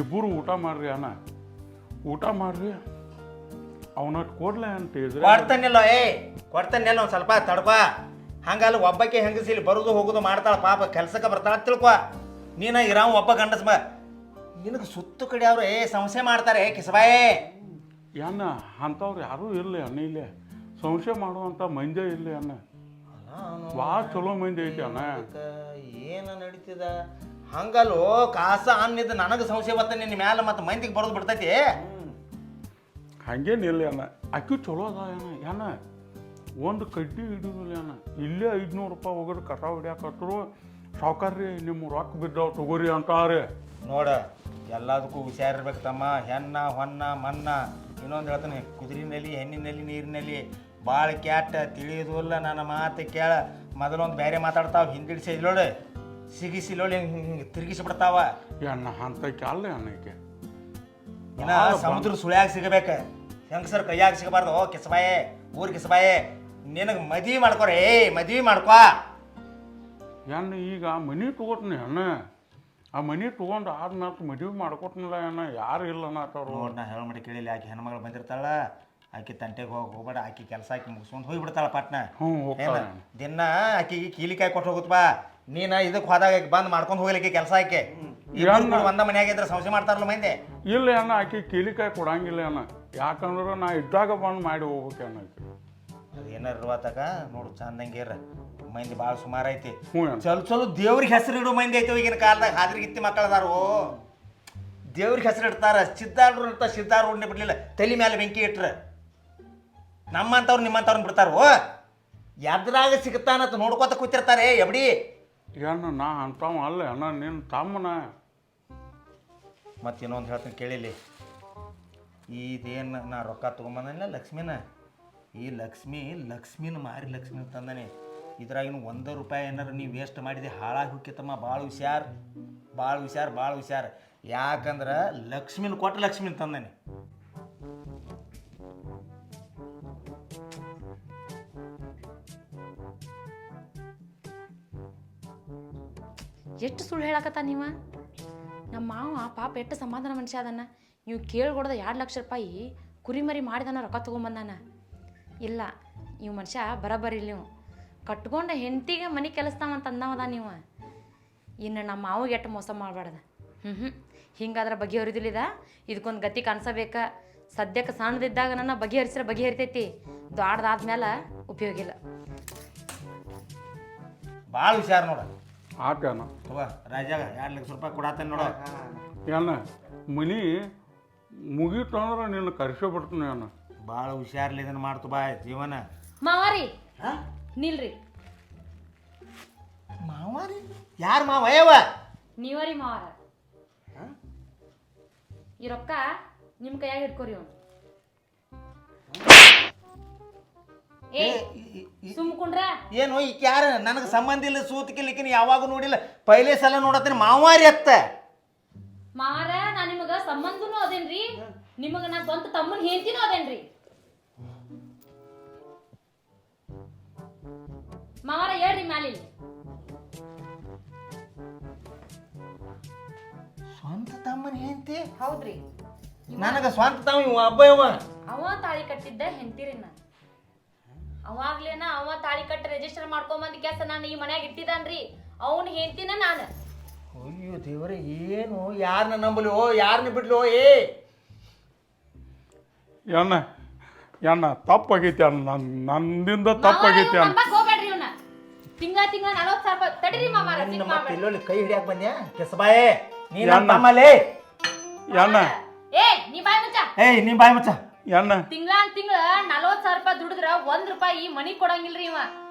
ಇಬ್ಬರು ಊಟ ಮಾಡ್ರಿ ಅಣ್ಣ ಊಟ ಮಾಡ್ರಿ ಅವನ ಕೊಡ್ಲೆ ಅಂತ ಹೇಳಿದ್ರೆ
ಕೊಡ್ತಾನಿಲ್ಲ ಕೊಡ್ತಾನಿಲ್ಲ ಒಂದ್ ಸ್ವಲ್ಪ ತಡ್ಕೊ ಹಂಗಲ್ಲ ಒಬ್ಬಕ್ಕೆ ಹೆಂಗಸಿಲಿ ಬರುದು ಹೋಗುದು ಮಾಡ್ತಾಳ ಪಾಪ ಕೆಲ್ಸಕ್ಕೆ ಬರ್ತಾಳ ತಿಳ್ಕೊ ನೀನ ಇರಾವ್ ಒಬ್ಬ ಗಂಡಸ್ ನಿನಗೆ ಸುತ್ತು ಕಡೆ ಅವ್ರು ಸಂಶಯ ಮಾಡ್ತಾರೆ ಕಿಸಬಾಯೇ
ಅಣ್ಣ ಅಂಥವ್ರು ಯಾರೂ ಇರಲಿ ಅಣ್ಣ ಇಲ್ಲೇ ಸಂಶಯ ಮಾಡುವಂಥ ಮಂದಿ ಇರಲಿ ಅಣ್ಣ ಭಾಳ ಚಲೋ ಮಂದಿ ಐತಿ ಅಣ್ಣ
ಏನು ನಡೀತಿದ ಹಂಗಲ್ಲೋ ಕಾಸ ಅನ್ನಿದ್ದು ನನಗೆ ಸಂಶಯ ಬತ್ತ ನಿನ್ನ ಮ್ಯಾಲ ಮತ್ತೆ ಮಂದಿಗೆ ಬರೋದು ಬಿಡ್ತೈತಿ
ಹಂಗೇನಿಲ್ಲ ಅಣ್ಣ ಅಕ್ಕಿ ಚಲೋ ಅದ ಅಣ್ಣ ಒಂದು ಕಡ್ಡಿ ಹಿಡಿದಿಲ್ಲ ಅಣ್ಣ ಇಲ್ಲೇ 500 ರೂಪಾಯಿ ಹೋಗೋದು ಕಟಾವು ಹಿಡಿಯಾಕತ್ರು ಸಾವ್ಕಾರ್ರಿ ನಿಮ್ಮ ರೊಕ್ಕ ಬಿದ್ದಾವ್ ತಗೋರಿ ಅಂತಾರೆ.
ನೋಡ ಎಲ್ಲದಕ್ಕೂ ಹುಷಾರಿರ್ಬೇಕು ತಮ್ಮ. ಹೆಣ್ಣ ಹೊನ್ನ ಮನ್ನ ಇನ್ನೊಂದು ಹೇಳ್ತಾನೆ, ಕುದುರಿನಲ್ಲಿ ಹೆಣ್ಣಿನಲ್ಲಿ ನೀರಿನಲ್ಲಿ ಭಾಳ ಕ್ಯಾಟ ತಿಳಿಯೋದಿಲ್ಲ. ನನ್ನ ಮಾತು ಕೇಳ. ಮೊದಲೊಂದು ಬೇರೆ ಮಾತಾಡ್ತಾವ, ಹಿಂದಿಡಿಸಿ ನೋಡಿ ಸಿಗಿಸಿ ನೋಡಿ ಹಿಂಗೆ ತಿರುಗಿಸಿಬಿಡ್ತಾವ.
ಅಣ್ಣ ಅಂತಕ್ಕೆ ಅಲ್ಲ ಅನ್ನಕ್ಕೆ
ಇನ್ನ ಸಮುದ್ರ ಸುಳ್ಯಾಗ ಸಿಗಬೇಕು, ಹೆಂಗಸರ್ ಕೈಯಾಗ ಸಿಗಬಾರ್ದು. ಕಿಸಬಾಯೆ ಊರ್ ಕಿಸಬಾಯೆ, ನಿನಗೆ ಮದ್ವಿ ಮಾಡ್ಕೊರೆ, ಮದ್ವಿ ಮಾಡ್ಕೊ.
ಅಣ್ಣ ಈಗ ಮನೆ ತಗೋತೀನಿ ಅಣ್ಣ, ಆ ಮನೆ ತೊಗೊಂಡು ಆದ್ಮೇಲೆ ಮದುವೆ ಮಾಡ್ಕೊಟ್ನಲ್ಲ ಅಣ್ಣ, ಯಾರು ಇಲ್ಲ ಅನ್ನತ್ತಾರು.
ನೋಡಿ ನಾ ಹೇಳ ಮಾಡಿ ಕೇಳಿಲ್ಲ, ಆಕೆ ಹೆಣ್ಮಗಳು ಬಂದಿರ್ತಾಳ, ಆಕೆ ತಂಟೆಗೆ ಹೋಗ್ಬೇಡ, ಆಕೆ ಕೆಲಸ ಆಕಿ ಮುಗಿಸ್ಕೊಂಡು ಹೋಗಿಬಿಡ್ತಾಳ ಪಟ್ನ. ದಿನ ಆಕಿಗೆ ಕೀಲಿಕಾಯಿ ಕೊಟ್ಟು ಹೋಗುತ್ತ ಬಾ. ನೀನು ಇದಕ್ಕೆ ಹೋದಾಗ ಬಂದ್ ಮಾಡ್ಕೊಂಡು ಹೋಗ್ಲಿಕ್ಕೆ ಕೆಲಸ ಆಕೆ ಒಂದ ಮನ್ಯಾಗಿದ್ರೆ ಸಂಶಯ ಮಾಡ್ತಾರಲ್ಲ ಮಂದಿ.
ಇಲ್ಲ ಅಣ್ಣ, ಆಕೆ ಕೀಲಿಕಾಯಿ ಕೊಡಂಗಿಲ್ಲ ಅಣ್ಣ, ಯಾಕಂದ್ರೆ ನಾ ಇದ್ದಾಗ ಬಂದು ಮಾಡಿ ಹೋಗ್ಬೇಕು ಅಣ್ಣ.
ಅದು ಏನಾರು ಇರುವತ್ತಾಗ ನೋಡು ಚಂದಂಗಿರ ಮಂದಿ ಭಾಳ ಸುಮಾರು ಐತಿ.
ಹ್ಞೂ
ಚಲೋ ದೇವ್ರಿಗೆ ಹೆಸರು ಇಡೋ ಮಂದಿ ಐತಿ ಈಗಿನ ಕಾಲದಾಗ. ಹಾದ್ರಿಗಿತ್ತಿ ಮಕ್ಕಳದಾರು ದೇವ್ರಿಗೆ ಹೆಸರು ಇಡ್ತಾರ. ಸಿದ್ಧಾರೂಢ ಅಂತ ಸಿದ್ಧಾರೂಢನೆ ಬಿಡ್ಲಿಲ್ಲ, ತಲೆ ಮೇಲೆ ಬೆಂಕಿ ಇಟ್ರ. ನಮ್ಮಂಥವ್ರು ನಿಮ್ಮಂಥವ್ರನ್ನ ಬಿಡ್ತಾರೋ, ಎದ್ರಾಗ ಸಿಗುತ್ತಾನಂತ ನೋಡ್ಕೊತ ಕೂತಿರ್ತಾರೆ ಎಬ್ಡಿ.
ಅಣ್ಣ ನಾ ಅಂತಾವ ಅಲ್ಲ ಅಣ್ಣ, ನಿನ್ನ ತಮ್ಮನ.
ಮತ್ತು ಇನ್ನೊಂದು ಹೇಳ್ತೀನಿ ಕೇಳಿಲಿ, ಇದೇನು ನಾ ರೊಕ್ಕ ತೊಗೊಂಬಂದಿಲ್ಲ ಲಕ್ಷ್ಮಿನ, ಈ ಲಕ್ಷ್ಮಿನ ಮಾರಿ ಲಕ್ಷ್ಮಿನ ತಂದಾನೆ. ಇದ್ರಾಗಿನ ₹1 ಏನಾರು ನೀವು ವೇಸ್ಟ್ ಮಾಡಿದೆ ಹಾಳಾಗಿ ಹೋಗ್ಯತಮ್ಮ. ಭಾಳ ಹುಷಾರ್, ಭಾಳ ಹುಷಾರ್, ಭಾಳ ಹುಷಾರ್. ಯಾಕಂದ್ರೆ ಲಕ್ಷ್ಮಿನ ಕೊಟ್ಟು ಲಕ್ಷ್ಮಿನ ತಂದಾನೆ.
ಎಷ್ಟು ಸುಳ್ಳು ಹೇಳಕತ್ತ ನೀವ? ನಮ್ಮ ಮಾವ ಪಾಪ ಎಷ್ಟು ಸಮಾಧಾನ ಮನುಷ್ಯ ಅದನ್ನ. ನೀವು ಕೇಳ್ಕೊಡ್ದ ₹2,00,000 ಕುರಿಮರಿ ಮಾಡಿದಾನ, ರೊಕ್ಕ ತೊಗೊಂಬಂದಾನ. ಇಲ್ಲ, ಇವು ಮನುಷ್ಯ ಬರಬರಿ ನೀವು ಕಟ್ಕೊಂಡ ಹೆಂಡತಿಗೆ ಮನೆ ಕೆಲಸ್ತಾವಂತ ಅಂದವದ ನೀವು. ಇನ್ನು ನಮ್ಮ ಮಾವಿಗೆ ಎಷ್ಟು ಮೋಸ ಮಾಡಬಾರ್ದು. ಹಿಂಗಾದ್ರೆ ಬಗೆಹರಿದಿಲ್ಲಿದ, ಇದಕ್ಕೊಂದು ಗತಿ ಕಾಣಿಸಬೇಕ. ಸದ್ಯಕ್ಕೆ ಸಣ್ಣದಿದ್ದಾಗ ನನ್ನ ಬಗೆಹರಿಸಿದ್ರೆ ಬಗೆಹರಿತೈತಿ, ದೊಡ್ಡದಾದ್ಮೇಲೆ ಉಪಯೋಗ ಇಲ್ಲ.
ಭಾಳ ಹುಷಾರು ನೋಡ.
ಆತ ಅಣ್ಣ
ತಗೋ ರಾಜಾಗ ₹2,00,000 ಕೊಡಾತೇನೆ ನೋಡು.
ಅಣ್ಣ ಮನಿ ಮುಗೀತಂದ್ರೆ ನಿನ್ನ ಕರ್ಸೋಬಿಡ್ತೀನಿ ಅಣ್ಣ.
ಭಾಳ ಹುಷಾರ್ಲಿ ಇದನ್ನು ಮಾಡ್ತು ಬಾ ಜೀವನ.
ಮಾವಾರಿ ನಿಲ್ರಿ.
ಮಾವಾರಿ ಯಾರು ಮಾವ? ಯವ
ನೀವರಿ ಮಾವಾರ. ಈ ರೊಕ್ಕ ನಿಮ್ಮ ಕೈಯಾಗ ಇಟ್ಕೋರಿ. ಅವ್ನು ಏ ಸುಮ್ಕೊಂಡ್ರ
ಏನು ಈಕೆ ಯಾರು? ನನಗೆ ಸಂಬಂಧ ಇಲ್ಲ, ಸೂತಿಕಿಲಿಕ್ಕಿನ ಯಾವಾಗ ನೋಡಿಲ್ಲ, ಪೈಲೆ ಸಲ ನೋಡತ್ತೀನಿ ಮಾವಾರಿ ಅತ್ತ.
ಮಾವಾರ, ನಾ ನಿಮಗ ಸಂಬಂಧನೂ ಅದೇನ್ರಿ, ನಿಮಗ ನಾ ಸ್ವಂತ ತಮ್ಮನ ಹೆಂಡತಿನೂ ಅದೇನ್ರಿ. ಮಾವಾರ ಹೇಳ್ರಿ ಮ್ಯಾಲಿ.
ಸ್ವಂತ ತಮ್ಮನ ಹೆಂಡತಿ?
ಹೌದ್ರಿ.
ನನಗೆ ಸ್ವಂತ ತಮ್ಮ ಇವ ಹಬ್ಬ. ಇವ
ಅವ ತಾಳಿ ಕಟ್ಟಿದ್ದ ಹೆಂಡತಿರಿ ನಾನು. ಅವಾಗ್ಲೇನ ಅವ ತಾಳಿ ಕಟ್ಟಿ ರಿಜಿಸ್ಟರ್ ಮಾಡ್ಕೊಂಬಂದ ಕೆಲಸ ನಾನು ಈ ಮನ್ಯಾಗ ಇಟ್ಟಿದ್ದಾನ್ರಿ. ಅವನ ಹೆಂಡತಿನ ನಾನು.
ಅಯ್ಯೋ ದೇವರೇ, ಏನು ಯಾರನ್ನ ನಂಬಲಿ, ಯಾರನ್ನ ಬಿಡ್ಲಿ?
ಅಣ್ಣ ತಪ್ಪಾಗೈತಿ ಅಣ್ಣ, ನನ್ನಿಂದ ತಪ್ಪಾಗೈತಿ ಅಣ್ಣ.
ಹೋಗ್ಬೇಡ್ರಿ ಇವ್ನ. ತಿಂಗಳ ₹40,000 ತಡಿರಿ ಮಾಮಾರ.
ಇಲ್ಲೊಳ್ಳಿ ಕೈ ಹಿಡಿಯಾಕ ಬಂದ್ಯಾ ಕೆಸಬಾಯೇ? ನೀನು ತಮ್ಮಲೇ
ಅಣ್ಣ.
ಏ ನೀ ಬಾಯ್ ಮುಚ್ಚ.
ಏಯ್ ನೀ ಬಾಯ್ ಮುಚ್ಚ.
ಅಣ್ಣ
ತಿಂಗಳ ₹40,000 ದುಡಿದ್ರ ₹1 ಮನಿ ಕೊಡಂಗಿಲ್ರಿ ಇವ.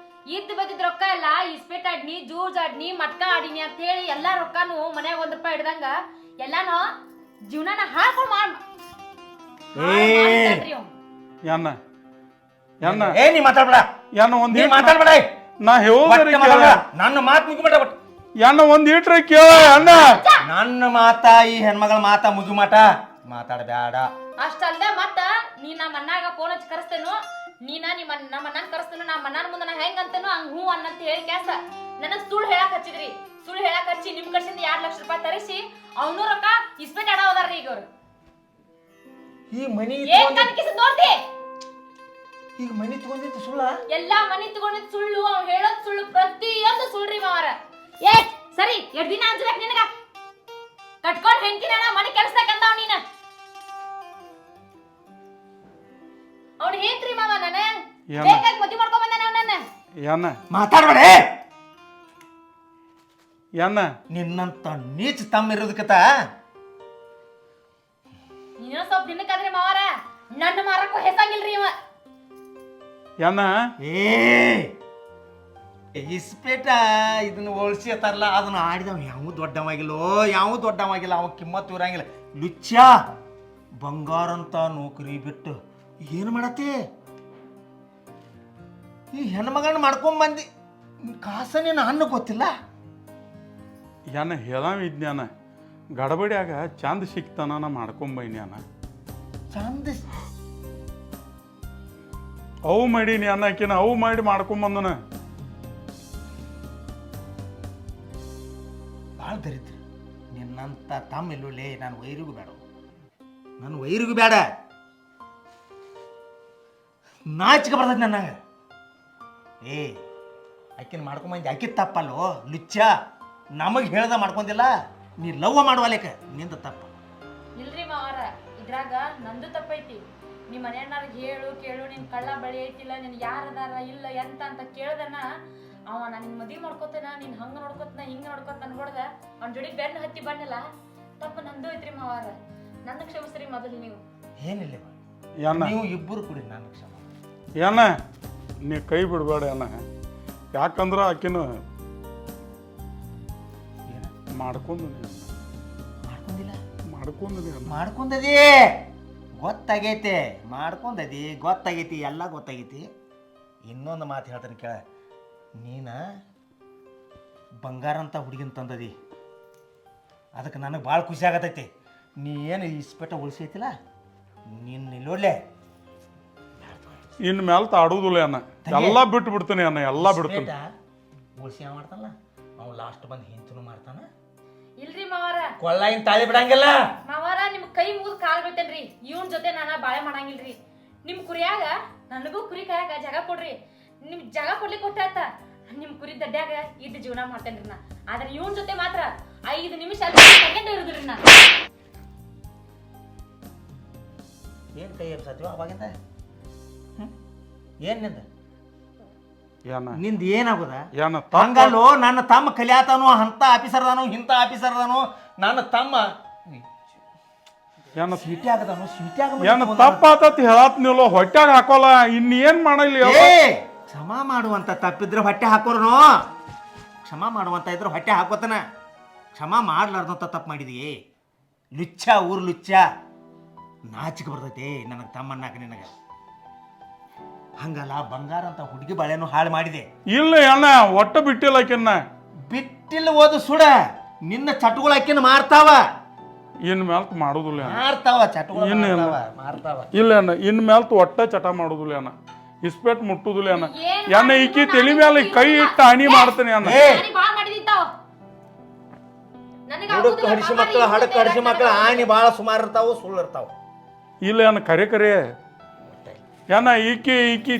ಇದ್ ಬದಿದ್ ರೊಕ್ಕ ಎಲ್ಲ ಇಸ್ಪೇಟ್ ಆಡ್ನಿ, ಜೂಜ್ ಆಡ್ನಿ, ಮಟ್ಕ ಆಡಿನಿ ಅಂತ ಹೇಳಿ ಎಲ್ಲಾ ರೊಕ್ಕನು ಮನ್ಯಾಗ ₹1 ಹಿಡ್ದಂಗ ಎಲ್ಲಾನು ಜೀವನನ ಹಾಳ್ಕೊಂಡ್
ಏ ನೀ ಮಾತಾಡ್ಬೇಡ. ಮಾತಾಡ್ಬೇಡ,
ನಾ ಹೇಳ
ನನ್ನ ಮಾತು ಮುಗಿಬೇಡ.
ಒಂದ್ ಈಟ್ರ ಕೇಳ ಅಣ್ಣ.
ನನ್ನ ಮಾತ ಈ ಹೆಣ್ಮಗಳ ಮಾತ ಮುಗಿ ಮಾಟ ಮಾತಾಡಬೇಡ.
ಅಷ್ಟಲ್ದ ಮತ್ತ ನೀ ನಮ್ಮ ಅಣ್ಣಾಗ ಫೋನ್ ಹಚ್ಚಿ ಕರೆಸ್ತೇನು, ನೀನ ನಮ್ಮ ಅಣ್ಣನ ಕರೆಸ್ತೇನು, ನಮ್ಮ ಅಣ್ಣನ ಮುಂದೆ ನಾ ಹೆಂಗ್ ಅಂತೇನು ಹಂಗ ಹೂ ಅನ್ನಂತ ಹೇಳಿ ಕ್ಯಾಸ ನನಗ್ ಸುಳ್ಳು ಹೇಳಕ್ ಹಚ್ಚಿದ್ರಿ. ಸುಳ್ಳು ಹೇಳಕ್ ಹಚ್ಚಿ ನಿಮ್ ಕಡೆಯಿಂದ ₹2,00,000 ತರಿಸಿ ಅವನು ರೊಕ್ಕ ಇಸ್ಪೇಟ್ ಆಡ ಹೋದಾರ್ರಿ. ಈಗ ಅವ್ರು
ಈ ಮನಿ
ಏನ್ ಕನಕಿಸ ನೋಡ್ತಿ?
ಈಗ ಮನಿ ತಗೊಂಡಿತ್ತು ಸುಳ್ಳ?
ಎಲ್ಲಾ ಮನಿ ತಗೊಂಡಿದ್ ಸುಳ್ಳು, ಅವ್ನು ಹೇಳೋದ್ ಸುಳ್ಳು, ಪ್ರತಿಯೊಂದು ಸುಳ್ಳ್ರಿ ಮಾವಾರ. ಏ ಸರಿ, 2 ದಿನ ಅಂಜಬೇಕು ನಿನಗ. ಕಟ್ಕೊಂಡ್ ಹೆಂಡತಿನ ಮನೆ ಕೆಲ್ಸಕ್ಕಂದವ್ ನೀನ. ಅವ್ನು ಹೇಳ್ತ್ರಿ ಮಾವ, ನಾನು ಬೇಕಾಗಿ ಮದ್ವೆ ಮಾಡ್ಕೊಂಡ್ ಬಂದಾನ ಅವನನ್ನ.
ಮಾತಾಡ್ಬೇಡ. ನಿನ್ನಂತ ನೀಚ ತಮ್ಮ ಇರೋದಕ್ಕತ
ನೀನೋ ಸ್ವಲ್ಪ ದಿನಕ್ಕಾದ್ರೆ ಮಾವಾರ ನನ್ನ ಮಾರಕ್ಕೂ ಹೆಸಂಗಿಲ್ರಿ ಇವ.
ಏ ಇಸ್ಪೇಟ ಇದನ್ನ ಹೋಲ್ಸಿರ್ತಾರಲ್ಲ ಅದನ್ನ ಆಡಿದವ ಯಾವ ದೊಡ್ಡವಾಗಿಲ್ಲೋ ಯಾವ ದೊಡ್ಡವಾಗಿಲ್ಲ ಅವ ಕಿಮ್ಮತ್ತು ಇರಂಗಿಲ್ಲ. ಲುಚ್ಚ ಬಂಗಾರ ಅಂತ ನೌಕರಿ ಬಿಟ್ಟು ಏನು ಮಾಡತ್ತಿ? ಈ ಹೆಣ್ಮಗನ ಮಾಡ್ಕೊಂಬಂದಿ ಕಾಸನೇ ನಾನು ಗೊತ್ತಿಲ್ಲ.
ಏನ ಹೇಳಾವ ಇದ್ನ್ಯಾನ ಗಡಬಡಿಯಾಗ ಚಂದ ಸಿಕ್ತಾನ ನಾ ಮಾಡ್ಕೊಂಬೈನ್ಯಾನ
ಚಂದ
ಅವು ಮಾಡೀನಿ ಅನ್ನಕಿನ ಅವು ಮಾಡಿ ಮಾಡ್ಕೊಂಬಂದನ.
ಭಾಳ ದರಿದ್ರ ನಿನ್ನಂತ ತಮ್ಮ ಎಲ್ಲೊಳ್ಳೆ. ನಾನು ವೈರಿಗೂ ಬೇಡ, ನನ್ನ ವೈರಿಗೂ ಬೇಡ. ನಾಚಿಕೆ ಬರ್ತೈತಿ ನನಗೆ. ಆಕಿನ ಮಾಡ್ಕೊಂಬಂದಿ ಆಕಿ ತಪ್ಪಲ್ಲೋ ಲುಚ್ಚ. ನಮಗೆ ಹೇಳ್ದ ಮಾಡ್ಕೊಂದಿಲ್ಲ, ನೀ ಲವ್ ಮಾಡುವಲೇಕ ನಿಂದ ತಪ್ಪ.
ಇಲ್ರಿ ಮಾವಾರ, ಇದ್ರಾಗ ನಂದು ತಪ್ಪೈತಿ. ನಿಮ್ಮ ಮನೆಯವ್ರಿಗೆ ಹೇಳು ಕೇಳು, ನಿನ್ ಕಳ್ಳ ಬಳಿ ಐತಿಲ್ಲ, ನಿನ್ ಯಾರದಾರ ಇಲ್ಲ ಎಂತ ಅಂತ ಕೇಳ್ದನ ಅವ ನಾನು ನಿನ್ ಮದ್ವಿ ಮಾಡ್ಕೋತೇನ, ನೀನ್ ಹಂಗ ನೋಡ್ಕೋತನ ಹಿಂಗ ನೋಡ್ಕೋತ ಅನ್ಕೊಡ್ದ ಅವ್ನ ಜೋಡಿ ಬೆನ್ನ ಹತ್ತಿ ಬನ್ನಲ್ಲ. ತಪ್ಪ ನಂದು ಐತ್ರಿ ಮಾವಾರ, ನನ್ನ ಕ್ಷಮಿಸ್ರಿ ಮೊದಲು ನೀವು.
ಏನಿಲ್ಲ
ಏನ
ನೀವು ಇಬ್ಬರು ಕೂಡಿ ನಾನು ಕ್ಷಮ.
ಏನ ನೀ ಕೈ ಬಿಡಬೇಡ ಏನ, ಯಾಕಂದ್ರ ಆಕಿನ ಮಾಡ್ಕೊಂಡು
ಮಾಡ್ಕೊಂಡಿಲ್ಲ
ಮಾಡ್ಕೊಂಡದಿ
ಗೊತ್ತಾಗೈತೆ. ಮಾಡ್ಕೊಂಡದಿ ಗೊತ್ತಾಗೈತಿ, ಎಲ್ಲ ಗೊತ್ತಾಗೈತಿ. ಇನ್ನೊಂದು ಮಾತು ಹೇಳ್ತಾನೆ ಕೇಳ. ನೀನ ಬಂಗಾರ ಅಂತ ಹುಡುಗಿನ ತಂದದಿ, ಅದಕ್ಕೆ ನನಗೆ ಭಾಳ ಖುಷಿ ಆಗತೈತಿ. ನೀ ಏನು ಇಸ್ಪೇಟ ಉಳಿಸೈತಿಲ್ಲ ನೀನು ನಿಲ್ಲೋಡ್ಲೆ.
ಇನ್ ಮ್ಯಾಲ ಆಡುದಿಲ್ಲ ಅನ್ನ, ಎಲ್ಲ ಬಿಟ್ಟು ಬಿಡ್ತೀನಿ ಅನ್ನ, ಎಲ್ಲ ಬಿಡ್ತೀನಿ.
ಉಳಿಸಿ ಮಾಡ್ತಾನಲ್ಲ ಅವ್ನು ಲಾಸ್ಟ್ ಬಂದು ಹಿಂತನು ಮಾಡ್ತಾನ.
ಇಲ್ರಿ ಮಾವಾರ,
ಕೊಳ್ಳಾಗಿನ ತಾಳಿ ಬಿಡಂಗಿಲ್ಲ
ಮಾವಾರ. ನಿಮ್ ಕೈ ಮುಗಿದ್ ಕಾಲ್ ಬೀಳ್ತೇನ್ರಿ. ಇವನ್ ಜೊತೆ ನಾನ ಬಾಳೆ ಮಾಡಂಗಿಲ್ರಿ. ನಿಮ್ ಕುರಿಯಾಗ ನನಗೂ ಕುರಿ ಕಾಯಾಗ ಜಾಗ ಕೊಡ್ರಿ. ನಿಮ್ ಜಾಗ ಕೊಡ್ಲಿಕ್ಕೆ ಕೊಟ್ಟಾತ. ನಿಮ್ ಕುರಿ ದಡ್ಡ್ಯಾಗ ಇದ್ದ ಜೀವನ ಮಾಡ್ತೇನ್ರಿ ನಾ. ಆದ್ರೆ ಇವನ್ ಜೊತೆ ಮಾತ್ರ 5 ನಿಮಿಷ ಸೆಕೆಂಡ್ ಇರುದ್ರಿ ನಾ.
ಏನ್ ಕೈ ಎಬ್ಸತ್ತೀವ ಅವಾಗಿಂದ? ಏನ್ ನಿಂದ
ಏನ
ನಿಂದ ಏನಾಗುದ?
ಏನ
ಹಂಗಲ್ಲೋ, ನನ್ನ ತಮ್ಮ ಕಲಿಯಾತಾನು, ಅಂತ ಆಫೀಸರ್ದಾನು ಇಂಥ ಆಫೀಸರ್ದಾನು. ನನ್ನ ತಮ್ಮ
ಏನ
ಸೀಟಿ ಆಗದಾನು, ಸೀಟಿ ಆಗ
ಏನ ತಪ್ಪಾತತಿ ಹೇಳತ್ನಿಲ್ಲೋ, ಹೊಟ್ಯಾಗ ಹಾಕೋಲ್ಲ. ಇನ್ನೇನ್ ಮಾಡಲಿ?
ಕ್ಷಮ ಮಾಡುವಂತ ತಪ್ಪಿದ್ರೆ ಹೊಟ್ಟೆ ಹಾಕೋರ್ನು, ಕ್ಷಮ ಮಾಡುವಂತ ಇದ್ರೆ ಹೊಟ್ಟೆ ಹಾಕೋತನ. ಕ್ಷಮ ಮಾಡ್ಲಾರ್ದಂತ ತಪ್ಪು ಮಾಡಿದೀಯೇ ಲುಚ್ಚ, ಊರು ಲುಚ್ಚ. ನಾಚಿಕೆ ಬರ್ತೈತೆ ನನಗೆ ತಮ್ಮನ್ನಾಕ ನಿನಗೆ. ಹಂಗಲ್ಲ, ಬಂಗಾರ ಅಂತ ಹುಡುಗಿ ಬಾಳೆನು ಹಾಳು ಮಾಡಿದೆ.
ಇಲ್ಲ ಅಣ್ಣ, ಒಟ್ಟ ಬಿಟ್ಟಿಲ್ಲ ಆಕಿನ್ನ.
ಬಿಟ್ಟಿಲ್ಲ ಓದು ಸುಡ. ನಿನ್ನ ಚಟಗಳು ಆಕಿನ ಮಾರ್ತಾವ.
ಇನ್ ಮ್ಯಾಲ್ತ್ ಮಾಡುದಿಲ್ಲ
ಮಾರ್ತಾವ ಚಟಗಳು ಮಾರ್ತಾವ.
ಇಲ್ಲ ಅಣ್ಣ, ಇನ್ ಮ್ಯಾಲ್ತ್ ಒಟ್ಟ ಚಟ ಮಾಡುದಿಲ್ಲ ಅಣ್ಣ, ಇಸ್ಪೇಟ್ ಮುಟ್ಟುದಿಲ್ಲ ಅಣ್ಣ. ಎಣ್ಣ ಈಕಿ ತಲೆ ಮ್ಯಾಲ ಕೈ ಇಟ್ಟು ಹಾನಿ ಮಾಡ್ತಾನೆ ಅಣ್ಣ.
ಹುಡುಕ್ ಹಡಿಸಿ ಮಕ್ಕಳು, ಹಡಕ್ ಹಡಿಸಿ ಮಕ್ಕಳು ಆನಿ ಭಾಳ ಸುಮಾರು ಇರ್ತಾವು, ಸುಳ್ಳು ಇರ್ತಾವ.
ಇಲ್ಲ ಅಣ್ಣ, ಕರೆ ಕರೆ ಏನ ಈಕಿ ಈಕಿ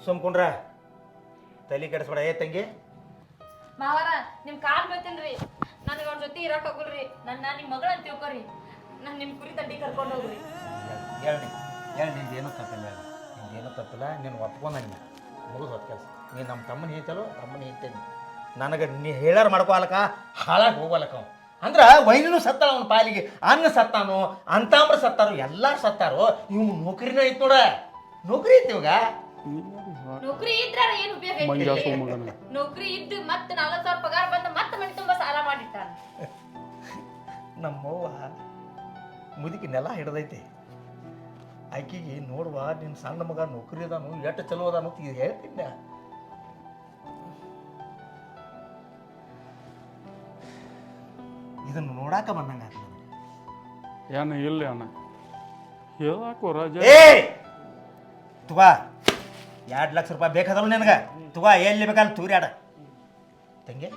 ಸುಮ್ಕೊಂಡ್ರ ತಲೆ ಕೆಡಿಸ್ಬೇಡ. ತಂಗಿ
ಮಾವಾರ, ನಿಮ್ ಕಾಲ್ ಬೀಳ್ತೇನ್ರಿ. ನನಗೆ ಅವ್ನ ಜೊತೆ ಇರಕ್ ಹೋಗಲ್ರಿ. ನಿಮ್ ಮಗಳ ಅಂತ ತಿಳ್ಕೊರಿ. ನಿಮ್ ಕುರಿ ತಡ್ಡಿ ಕರ್ಕೊಂಡು ಹೋಗ್ರಿ.
ಹೇಳಿ ನಿಂದೇನು ತಪ್ಪಿಲ್ಲ, ನಿಂದೇನು ತಪ್ಪಿಲ್ಲ. ನೀನು ಒಪ್ಕೊಂಡಂಗೆ ಮುಗಿದು ಹೊತ್ತು ಕೆಲಸ. ನೀನು ನಮ್ಮ ತಮ್ಮನ ಹೇಳ್ತಲೋ, ತಮ್ಮನ ಹೇಳ್ತೇನೆ. ನನಗೆ ನೀ ಹೇಳಾರ ಮಾಡ್ಕೋಲಕ್ಕ, ಹಾಳಾಗಿ ಹೋಗಲಕ್ಕ. ಅಂದ್ರೆ ವೈನಿನೂ ಸತ್ತಾಳ ಅವನ ಪಾಲಿಗೆ, ಅನ್ನ ಸತ್ತಾನು, ಅಂತಾಮ್ರ ಸತ್ತಾರು, ಎಲ್ಲಾರು ಸತ್ತಾರು. ಇವ್ ನೌಕರಿನ ಐತ್ ನೋಡ, ನೌಕರಿ ಐತಿ ಇವಾಗ.
ನೌಕರಿ ಇದ್ರ ಏನ್ ಉಪಯೋಗ ಐತಿ? ನೌಕರಿ ಇದ್ದು ಮತ್ತೆ 40,000 ಪಗಾರ ಬಂದ ಮತ್ತೆ ಮನೆ ತುಂಬಾ ಸಾಲ ಮಾಡಿಟ್ಟಾನ.
ನಮ್ಮವ್ವ ಮುದುಕಿ ನೆಲ ಹಿಡ್ದೈತಿ. ಆಕಿಗೆ ನೋಡುವ ನಿನ್ನ ಸಣ್ಣ ಮಗ ನೌಕರಿ ಅದಾನು, ಎಷ್ಟು ಚಲೋ ಅದಾನು ಅಂತ ಹೇಳ್ತೀನಿ. ಇದನ್ನು ನೋಡಾಕ ಬಂದಂಗ
ಏನ ಇಲ್ಲ ಅಣ್ಣ, ಹೇಳಾಕೋ ರಾಜ.
ತುವಾ 2 ಲಕ್ಷ ರೂಪಾಯಿ ಬೇಕಾದಲ್ಲ ನಿನಗೆ. ತುವಾ ಎಲ್ಲಿ ಬೇಕಲ್ಲ ತೂರ್ಯಾಡ ತಂಗಿ,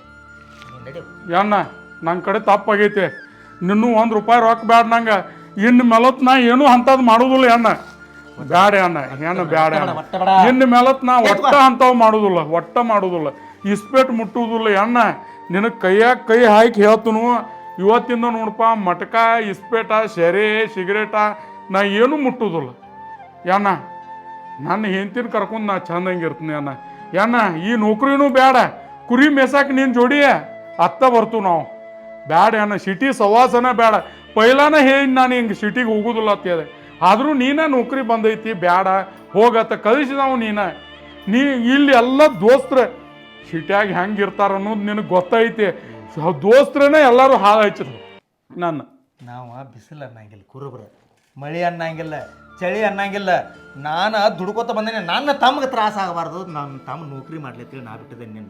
ನೀನು ನಡಿ.
ಅಣ್ಣ, ನನ್ನ ಕಡೆ ತಪ್ಪಾಗೈತೆ. ನಿನ್ನೂ ₹1 ರೊಕ್ಕ ಬ್ಯಾಡ ನಂಗೆ. ಇನ್ನು ಮೇಲತ್ ನಾ ಏನೂ ಅಂಥದ್ದು ಮಾಡೋದಿಲ್ಲ ಅಣ್ಣ. ಬ್ಯಾಡ ಅಣ್ಣ, ಏನು ಬ್ಯಾಡ ಅಣ್ಣ. ಇನ್ನು ಮೇಲತ್ ನಾ ಒಟ್ಟ ಅಂಥವು ಮಾಡೋದಿಲ್ಲ, ಒಟ್ಟ ಮಾಡೋದಿಲ್ಲ. ಇಸ್ಪೇಟ್ ಮುಟ್ಟುವುದಿಲ್ಲ ಅಣ್ಣ. ನಿನಗೆ ಕೈಯಾಗ ಕೈ ಹಾಕಿ ಹೇಳ್ತನು. ಇವತ್ತಿಂದ ನೋಡಪ್ಪ, ಮಟಕ, ಇಸ್ಪೇಟ, ಶೆರೆ, ಸಿಗರೇಟ ನಾ ಏನೂ ಮುಟ್ಟುವುದಿಲ್ಲ ಅಣ್ಣ. ನನ್ನ ಹೆಂಡ್ತಿನ ಕರ್ಕೊಂಡು ನಾ ಚಂದಂಗಿರ್ತೀನಿ ಅಣ್ಣ. ಅಣ್ಣ, ಈ ನೌಕರಿನೂ ಬೇಡ, ಕುರಿ ಮೇಸಾಕ ನಿನ್ನ ಜೋಡಿ ಅತ್ತ ಬರ್ತು ನಾವು. ಬ್ಯಾಡ ಅಣ್ಣ, ಸಿಟಿ ಸವಾಸನ ಬೇಡ. ಪೈಲಾನ ಹೇಳಿ ನಾನು ಹಿಂಗೆ ಸಿಟಿಗೆ ಹೋಗೋದಿಲ್ಲ ಅಂತೇಳಿ, ಆದರೂ ನೀನ ನೌಕರಿ ಬಂದೈತಿ, ಬ್ಯಾಡ ಹೋಗತ್ತ ಕಳಿಸಿದವು ನೀನು. ನೀ ಇಲ್ಲಿ ಎಲ್ಲ ದೋಸ್ತ್ರ ಸಿಟ್ಯಾಗ ಹೆಂಗೆ ಇರ್ತಾರ ಅನ್ನೋದು ನಿನಗೆ ಗೊತ್ತೈತಿ. ದೋಸ್ತ್ರನೇ ಎಲ್ಲರೂ ಹಾಳು ಹಚ್ಚಿದ್ರು ನನ್ನ.
ನಾವು ಬಿಸಿಲು ಅನ್ನಂಗಿಲ್ಲ ಕುರುಬ್ರ, ಮಳೆ ಅನ್ನಂಗಿಲ್ಲ, ಚಳಿ ಅನ್ನಂಗಿಲ್ಲ. ನಾನು ದುಡ್ಕೋತ ಬಂದೇನೆ, ನನ್ನ ತಮ್ಗೆ ತ್ರಾಸ ಆಗಬಾರ್ದು. ನನ್ನ ತಮ್ಮ ನೌಕರಿ ಮಾಡ್ಲಿಕ್ಕೆ ನಾ ಬಿಟ್ಟಿದ್ದೇನೆ ನಿನ್ನ.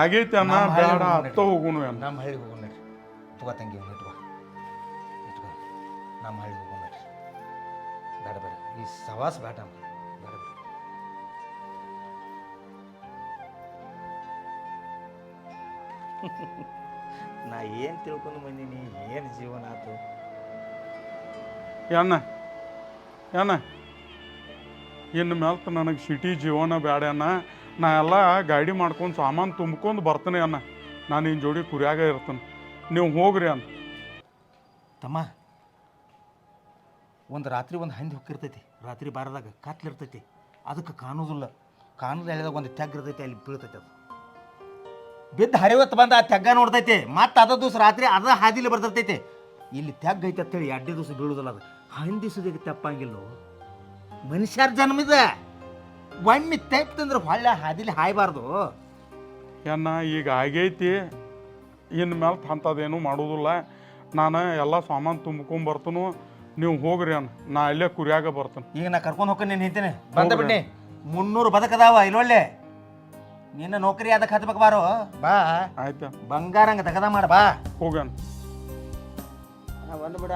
ಆಗೈತಿ ಅನ್ನ ಬೇಡ ಅತ್ತ ಹೋಗುನು ಅನ್ನ.
ನಮ್ಮ ಹಳ್ಳಿಗೆ ಹೋಗೋಣ ನಡ್ರಿ. ತಗೋ ತಂಗಿ ಇಟ್ಕೋ ಇಟ್ಕೋ, ನಮ್ಮ ಹಳ್ಳಿಗೆ ಹೋಗೋಣ ನಡ್ರಿ. ಬೇಡ ಬೇಡ, ಈ ಸವಾಸ ಬೇಡ ಬೇಡ. ನಾ ಏನು ತಿಳ್ಕೊಂಡು ಬಂದೀನಿ, ಏನು ಜೀವನ ಆಯ್ತು.
ಅನ್ನ ಇನ್ನು ಮೇಲ್ತ ನನಗೆ ಸಿಟಿ ಜೀವನ ಬೇಡ ಅನ್ನ. ನಾ ಎಲ್ಲ ಗಾಡಿ ಮಾಡ್ಕೊಂಡು ಸಾಮಾನು ತುಂಬ್ಕೊಂಡು ಬರ್ತೀನಿ ಅನ್ನ. ನಾನು ನಿನ್ನ ಜೋಡಿ ಕುರಿಯಾಗ ಇರ್ತೀನಿ, ನೀವು ಹೋಗ್ರಿ ಅನ್ನ.
ತಮ್ಮ, ಒಂದು ರಾತ್ರಿ ಒಂದು ಹಂದಿ ಹೊಕ್ಕಿರ್ತೈತಿ, ರಾತ್ರಿ ಬಾರದಾಗ ಕತ್ಲಿರ್ತೈತಿ, ಅದಕ್ಕೆ ಕಾಣೋದಿಲ್ಲ. ಕಾಣದ ಹೇಳಿದಾಗ ಒಂದು ತೆಗ್ ಇರ್ತೈತಿ, ಅಲ್ಲಿ ಬೀಳ್ತೈತಿ. ಅದು ಬಿದ್ದು ಹರಿವತ್ತು ಬಂದು ಆ ತೆಗ್ಗ ನೋಡ್ತೈತಿ, ಮತ್ತು ಅದ ದಿವಸ ರಾತ್ರಿ ಅದ ಹಾದಿಲಿ ಬರ್ತಿರ್ತೈತಿ. ಇಲ್ಲಿ ತೆಗ್ಗ ಐತೆ ಅಂತೇಳಿ 2 ದಿವಸ ಬೀಳುದಿಲ್ಲ. ಅದು ಹಂದಿ ಸುದಿಗೆ ತೆಪ್ಪಂಗಿಲ್ಲ. ಮನುಷ್ಯರ ಜನ್ಮದ ಒಮ್ಮೆ ತೆಪ್ತಂದ್ರೆ ಹೊಳ್ಳೆ ಹಾದಿಲಿ ಹಾಯಬಾರ್ದು.
ಅನ್ನ ಈಗ ಆಗೈತಿ, ಇನ್ನು ಮೇಲೆ ಅಂಥದ್ದೇನು ಮಾಡೋದಿಲ್ಲ. ನಾನು ಎಲ್ಲ ಸಾಮಾನು ತುಂಬ್ಕೊಂಬರ್ತೀನಿ, ನೀವು ಹೋಗ್ರಿ ಅನ್ನ. ನಾ ಇಲ್ಲೇ ಕುರಿಯಾಗ ಬರ್ತೀನಿ.
ಈಗ ನಾ ಕರ್ಕೊಂಡು ಹೋಗ್ಕೊಂಡು ನೀನು ನಿಂತೀನಿ ಬಂದ ಬಿಡ್ನಿ. 300 ಬದಕದಾವ ಇಲ್ಲೊಳ್ಳೆ. ನಿನ್ನ ನೌಕರಿ ಅದಕ್ಕೆ ಹತ್ಬೇಕು ಬಾರೋ. ಬಾ
ಆಯ್ತಾ,
ಬಂಗಾರಂಗ ತಗದ ಮಾಡ ಬಾ.
ಹೋಗಣ.
ಬಂದ್ಬಿಡ.